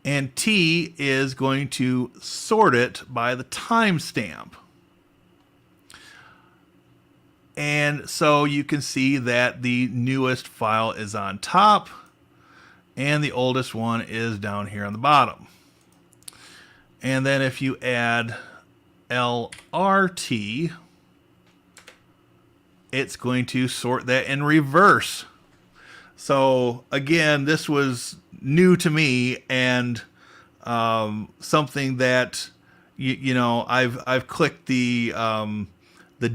A: and T is going to sort it by the timestamp. And so you can see that the newest file is on top and the oldest one is down here on the bottom. And then if you add LRT, it's going to sort that in reverse. So again, this was new to me and something that I've clicked the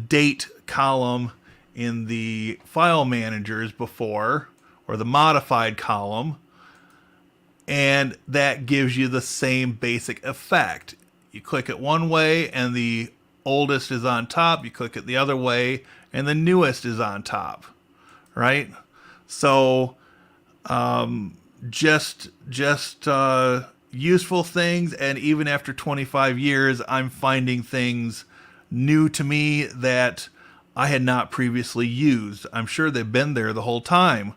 A: date column in the file managers before, or the modified column, and that gives you the same basic effect. You click it one way and the oldest is on top. You click it the other way and the newest is on top, right? So just useful things, and even after 25 years, I'm finding things new to me that I had not previously used. I'm sure they've been there the whole time,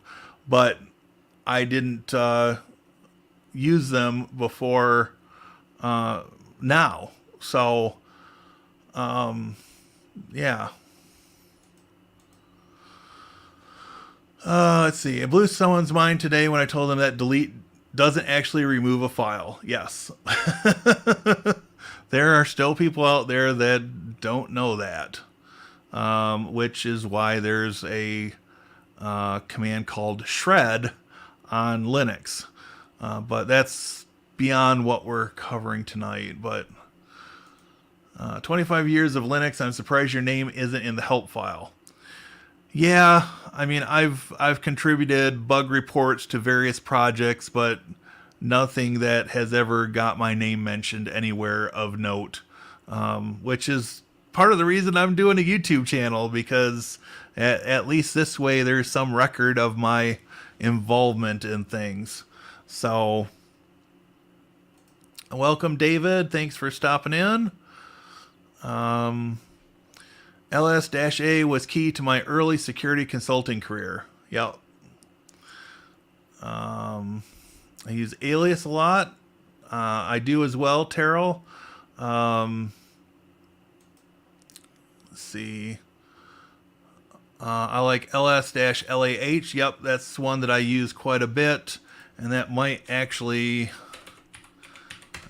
A: but I didn't use them before now. So, yeah. Let's see. It blew someone's mind today when I told them that delete doesn't actually remove a file. Yes. There are still people out there that don't know that, which is why there's a command called shred on Linux. But that's beyond what we're covering tonight. But 25 years of Linux, I'm surprised your name isn't in the help file. Yeah, I mean, I've contributed bug reports to various projects, but nothing that has ever got my name mentioned anywhere of note, which is part of the reason I'm doing a YouTube channel, because at least this way there's some record of my involvement in things. So, welcome, David. Thanks for stopping in. LS-A was key to my early security consulting career. Yep. I use Alias a lot. I do as well, Terrell. Let's see. I like ls-lah. Yep, that's one that I use quite a bit. And that might actually...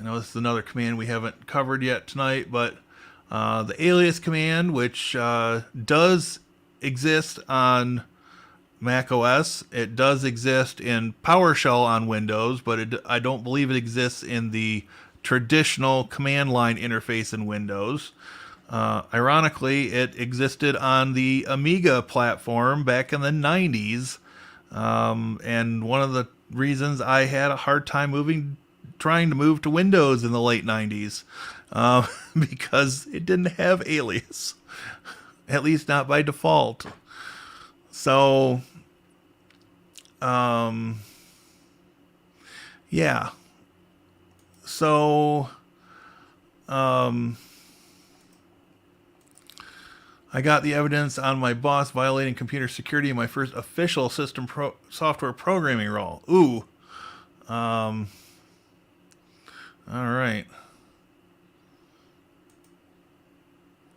A: I know this is another command we haven't covered yet tonight, but the alias command, which does exist on Mac OS. It does exist in PowerShell on Windows, but I don't believe it exists in the traditional command line interface in Windows. Ironically, it existed on the Amiga platform back in the 90s, and one of the reasons I had a hard time trying to move to Windows in the late 90s, because it didn't have alias, at least not by default. So, yeah. So, I got the evidence on my boss violating computer security in my first official system software programming role. Ooh. All right.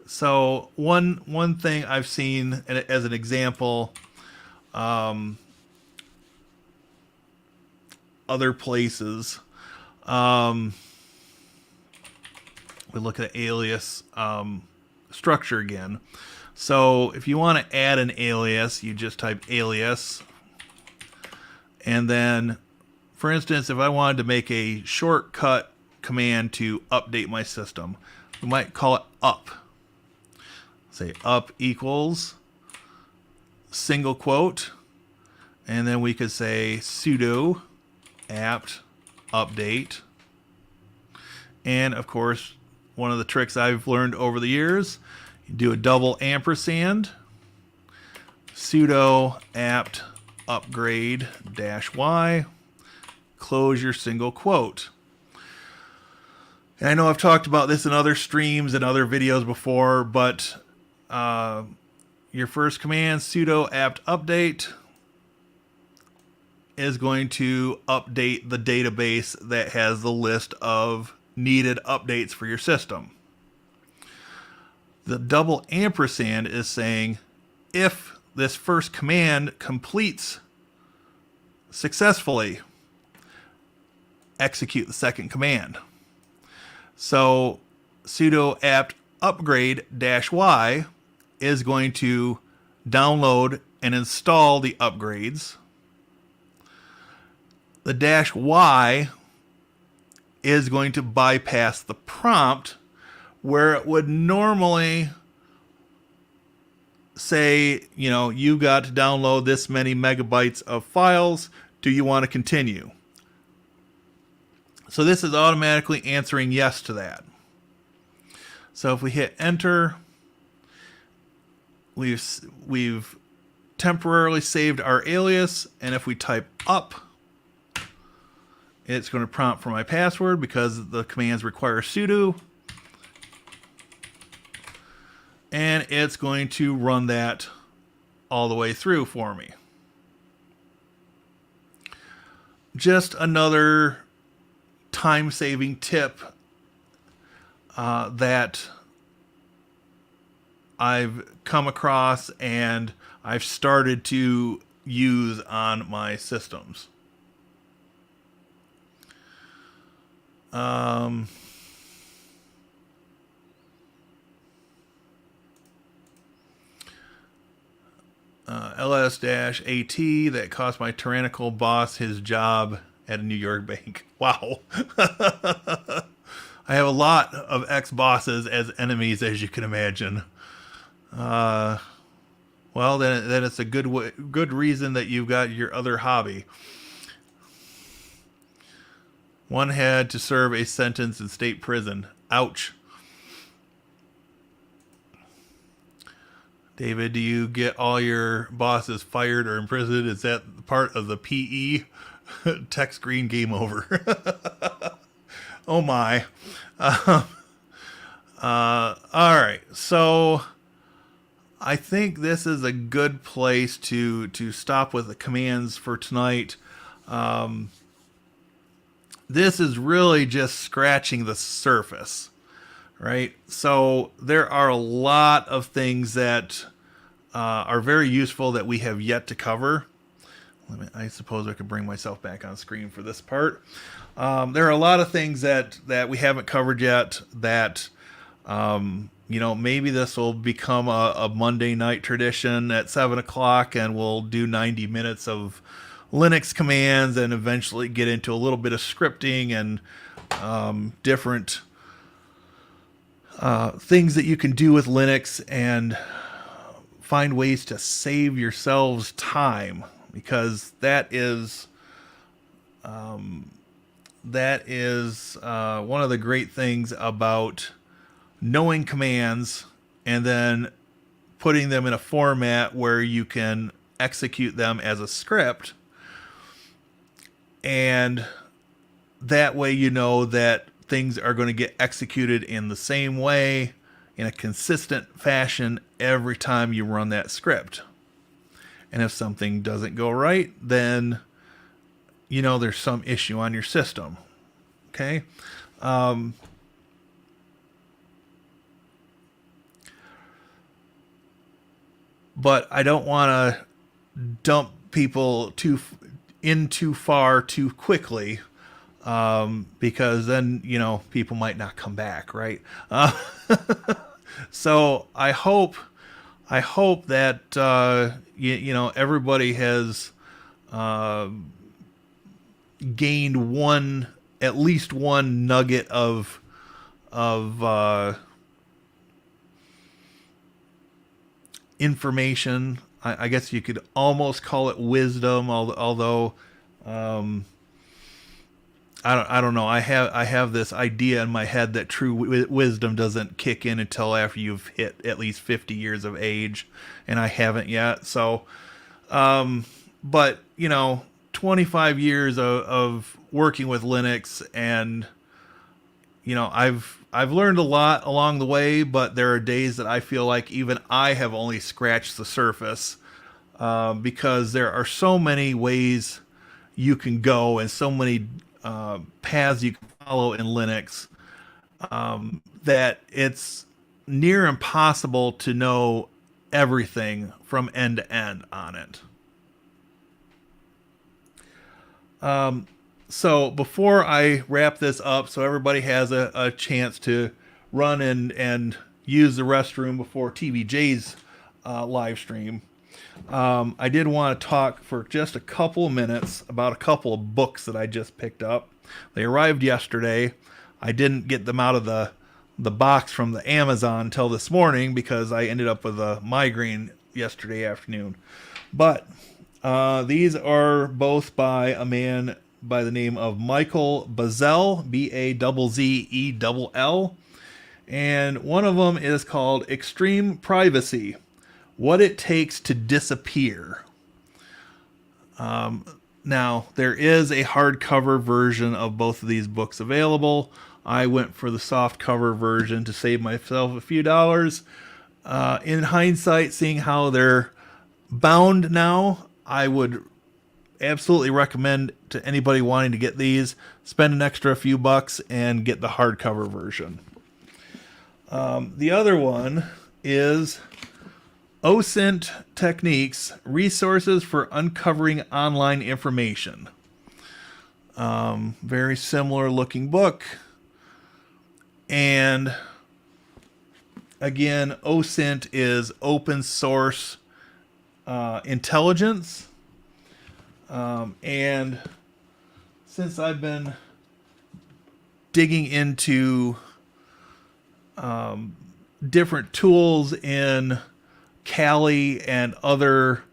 A: So one thing I've seen as an example, other places, we look at alias structure again. So if you want to add an alias, you just type alias, and then, for instance, if I wanted to make a shortcut command to update my system, we might call it up. Say up equals single quote, and then we could say sudo apt update. And of course, one of the tricks I've learned over the years, you do a double ampersand, sudo apt upgrade -y, close your single quote. And I know I've talked about this in other streams and other videos before, but your first command, sudo apt update, is going to update the database that has the list of needed updates for your system. The double ampersand is saying if this first command completes successfully, execute the second command. So sudo apt upgrade -y is going to download and install the upgrades. The -y is going to bypass the prompt where it would normally say, you got to download this many megabytes of files. Do you want to continue? So this is automatically answering yes to that. So if we hit enter, we've temporarily saved our alias, and if we type up, it's going to prompt for my password because the commands require sudo, and it's going to run that all the way through for me. Just another time-saving tip that I've come across and I've started to use on my systems. LS-AT that cost my tyrannical boss his job at a New York bank. Wow. I have a lot of ex-bosses as enemies, as you can imagine. Well, then it's a good reason that you've got your other hobby. One had to serve a sentence in state prison. Ouch. David, do you get all your bosses fired or imprisoned? Is that part of the PE? Text green, game over. Oh my. All right. So I think this is a good place to stop with the commands for tonight. This is really just scratching the surface, right? So there are a lot of things that are very useful that we have yet to cover. I suppose I could bring myself back on screen for this part. There are a lot of things that we haven't covered yet that, maybe this will become a Monday night tradition at 7 o'clock and we'll do 90 minutes of Linux commands and eventually get into a little bit of scripting and different things that you can do with Linux and find ways to save yourselves time, because that is one of the great things about knowing commands and then putting them in a format where you can execute them as a script. And that way you know that things are going to get executed in the same way, in a consistent fashion every time you run that script. And if something doesn't go right, then there's some issue on your system. Okay? But I don't want to dump people in too far too quickly, because then people might not come back, right? So I hope that everybody has gained at least one nugget of information. I guess you could almost call it wisdom, although I don't know. I have this idea in my head that true wisdom doesn't kick in until after you've hit at least 50 years of age, and I haven't yet. So, but 25 years of working with Linux, and I've learned a lot along the way, but there are days that I feel like even I have only scratched the surface, because there are so many ways you can go and so many paths you can follow in Linux, that it's near impossible to know everything from end to end on it. So before I wrap this up, so everybody has a chance to run and use the restroom before TVJ's live stream, I did want to talk for just a couple of minutes about a couple of books that I just picked up. They arrived yesterday. I didn't get them out of the box from the Amazon until this morning because I ended up with a migraine yesterday afternoon. But these are both by a man by the name of Michael Bazzell, Bazzell. And one of them is called Extreme Privacy: What It Takes to Disappear. Now, there is a hardcover version of both of these books available. I went for the softcover version to save myself a few dollars. In hindsight, seeing how they're bound now, I would absolutely recommend to anybody wanting to get these, spend an extra few bucks and get the hardcover version. The other one is OSINT Techniques, Resources for Uncovering Online Information. Very similar looking book. And again, OSINT is open source intelligence. And since I've been digging into different tools in Kali and other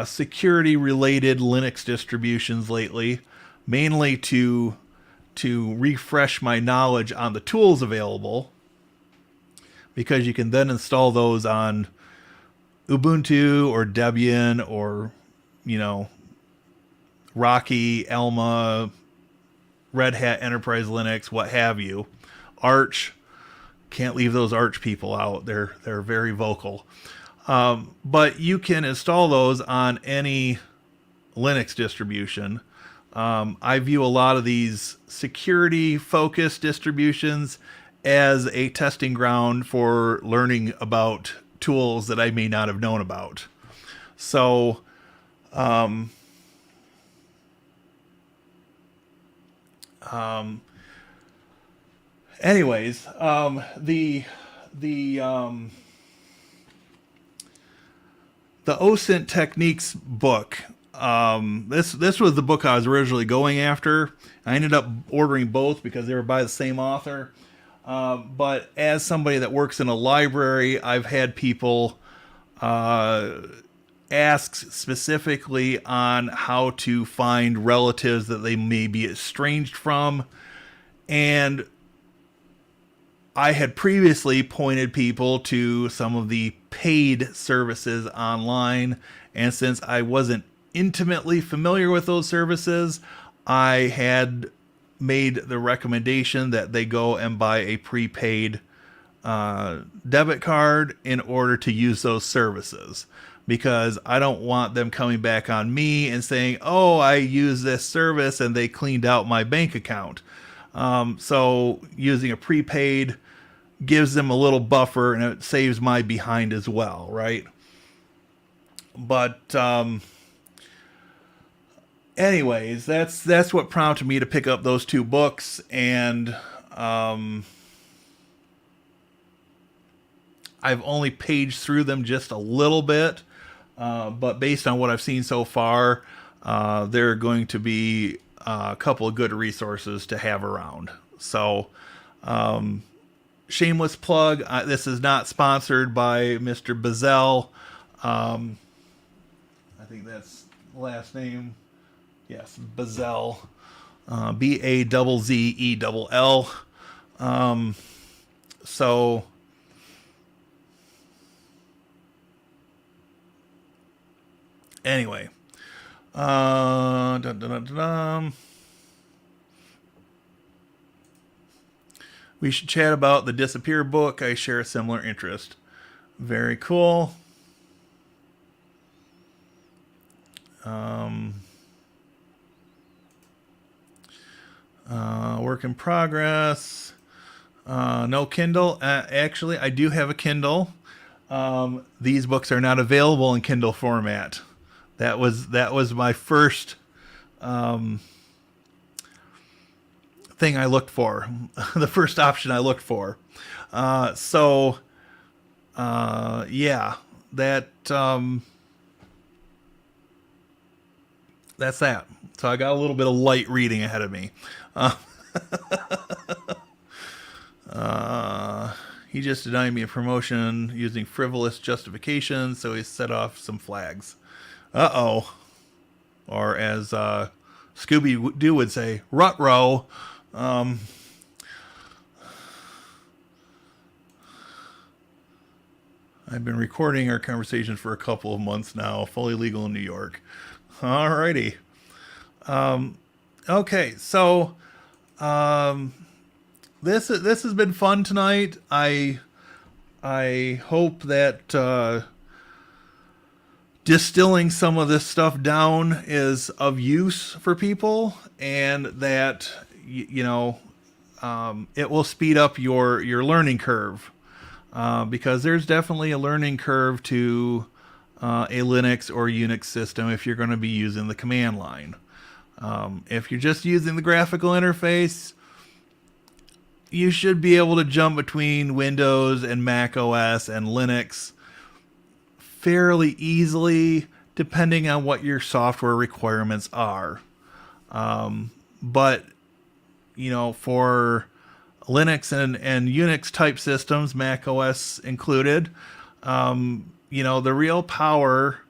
A: security related Linux distributions lately, mainly to refresh my knowledge on the tools available, because you can then install those on Ubuntu or Debian or, Rocky, Elma, Red Hat Enterprise Linux, what have you. Arch, can't leave those Arch people out. They're very vocal. But you can install those on any Linux distribution. I view a lot of these security-focused distributions as a testing ground for learning about tools that I may not have known about. So, anyways, the OSINT Techniques book. This was the book I was originally going after. I ended up ordering both because they were by the same author. But as somebody that works in a library, I've had people ask specifically on how to find relatives that they may be estranged from. And I had previously pointed people to some of the paid services online. And since I wasn't intimately familiar with those services, I had made the recommendation that they go and buy a prepaid debit card in order to use those services, because I don't want them coming back on me and saying, oh, I used this service and they cleaned out my bank account. So using a prepaid gives them a little buffer and it saves my behind as well, right? But anyways, that's what prompted me to pick up those two books. And I've only paged through them just a little bit, but based on what I've seen so far, they're going to be a couple of good resources to have around. So, shameless plug. This is not sponsored by Mr. Bazzell. I think that's the last name. Yes, Bazzell. Bazzell. So, anyway. We should chat about the Disappear book. I share a similar interest. Very cool. Work in progress. No Kindle. Actually, I do have a Kindle. These books are not available in Kindle format. That was my first thing I looked for. The first option I looked for. Yeah, that's that. So I got a little bit of light reading ahead of me. He just denied me a promotion using frivolous justifications, so he set off some flags. Uh-oh. Or as Scooby-Doo would say, rut-row. I've been recording our conversation for a couple of months now, fully legal in New York. Alrighty. Okay, so this has been fun tonight. I hope that distilling some of this stuff down is of use for people, and that it will speed up your learning curve, because there's definitely a learning curve to a Linux or Unix system if you're going to be using the command line. If you're just using the graphical interface, you should be able to jump between Windows and Mac OS and Linux fairly easily, depending on what your software requirements are. But, for Linux and Unix type systems, Mac OS included, the real power,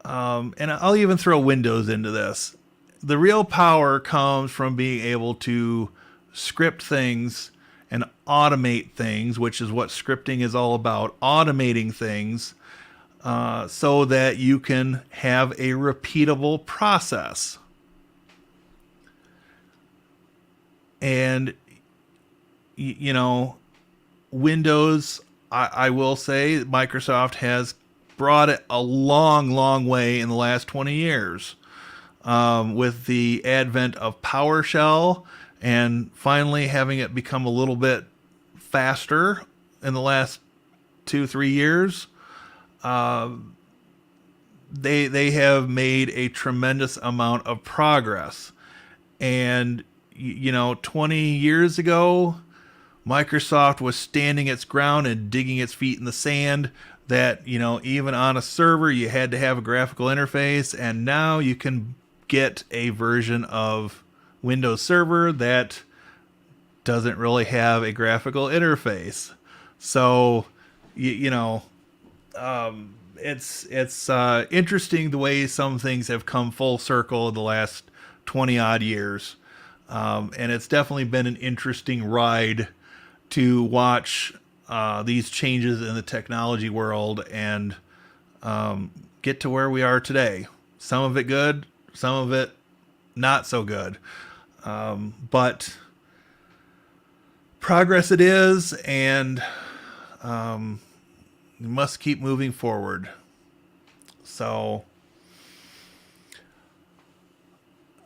A: and I'll even throw Windows into this, the real power comes from being able to script things and automate things, which is what scripting is all about, automating things, so that you can have a repeatable process. And, Windows, I will say, Microsoft has brought it a long, long way in the last 20 years. With the advent of PowerShell and finally having it become a little bit faster in the last 2-3 years, they have made a tremendous amount of progress. And 20 years ago, Microsoft was standing its ground and digging its feet in the sand that, even on a server you had to have a graphical interface, and now you can get a version of Windows Server that doesn't really have a graphical interface. So, it's interesting the way some things have come full circle in the last 20 odd years. And it's definitely been an interesting ride to watch these changes in the technology world and get to where we are today. Some of it good, some of it not so good. But progress it is, and we must keep moving forward. So,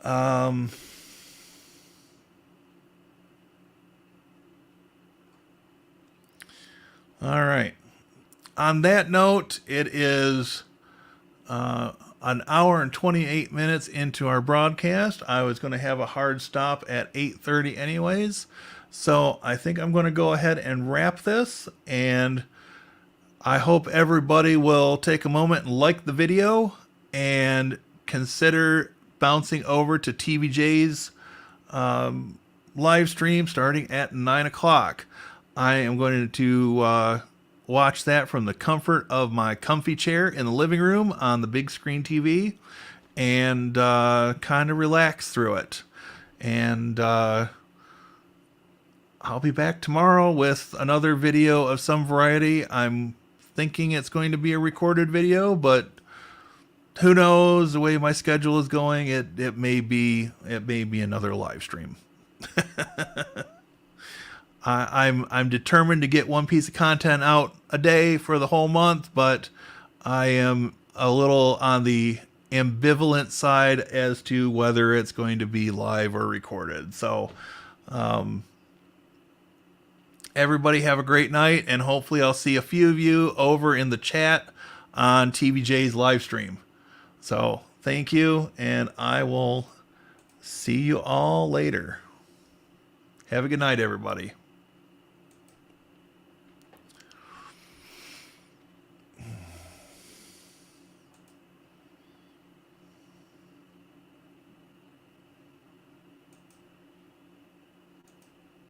A: all right. On that note, it is an hour and 28 minutes into our broadcast. I was going to have a hard stop at 8:30 anyways. So I think I'm going to go ahead and wrap this, and I hope everybody will take a moment and like the video and consider bouncing over to TVJ's live stream starting at 9 o'clock. I am going to watch that from the comfort of my comfy chair in the living room on the big screen TV and kind of relax through it. And I'll be back tomorrow with another video of some variety. I'm thinking it's going to be a recorded video, but who knows, the way my schedule is going, it may be another live stream. I'm determined to get one piece of content out a day for the whole month, but I am a little on the ambivalent side as to whether it's going to be live or recorded. So, everybody have a great night, and hopefully I'll see a few of you over in the chat on TVJ's live stream. So, thank you, and I will see you all later. Have a good night, everybody.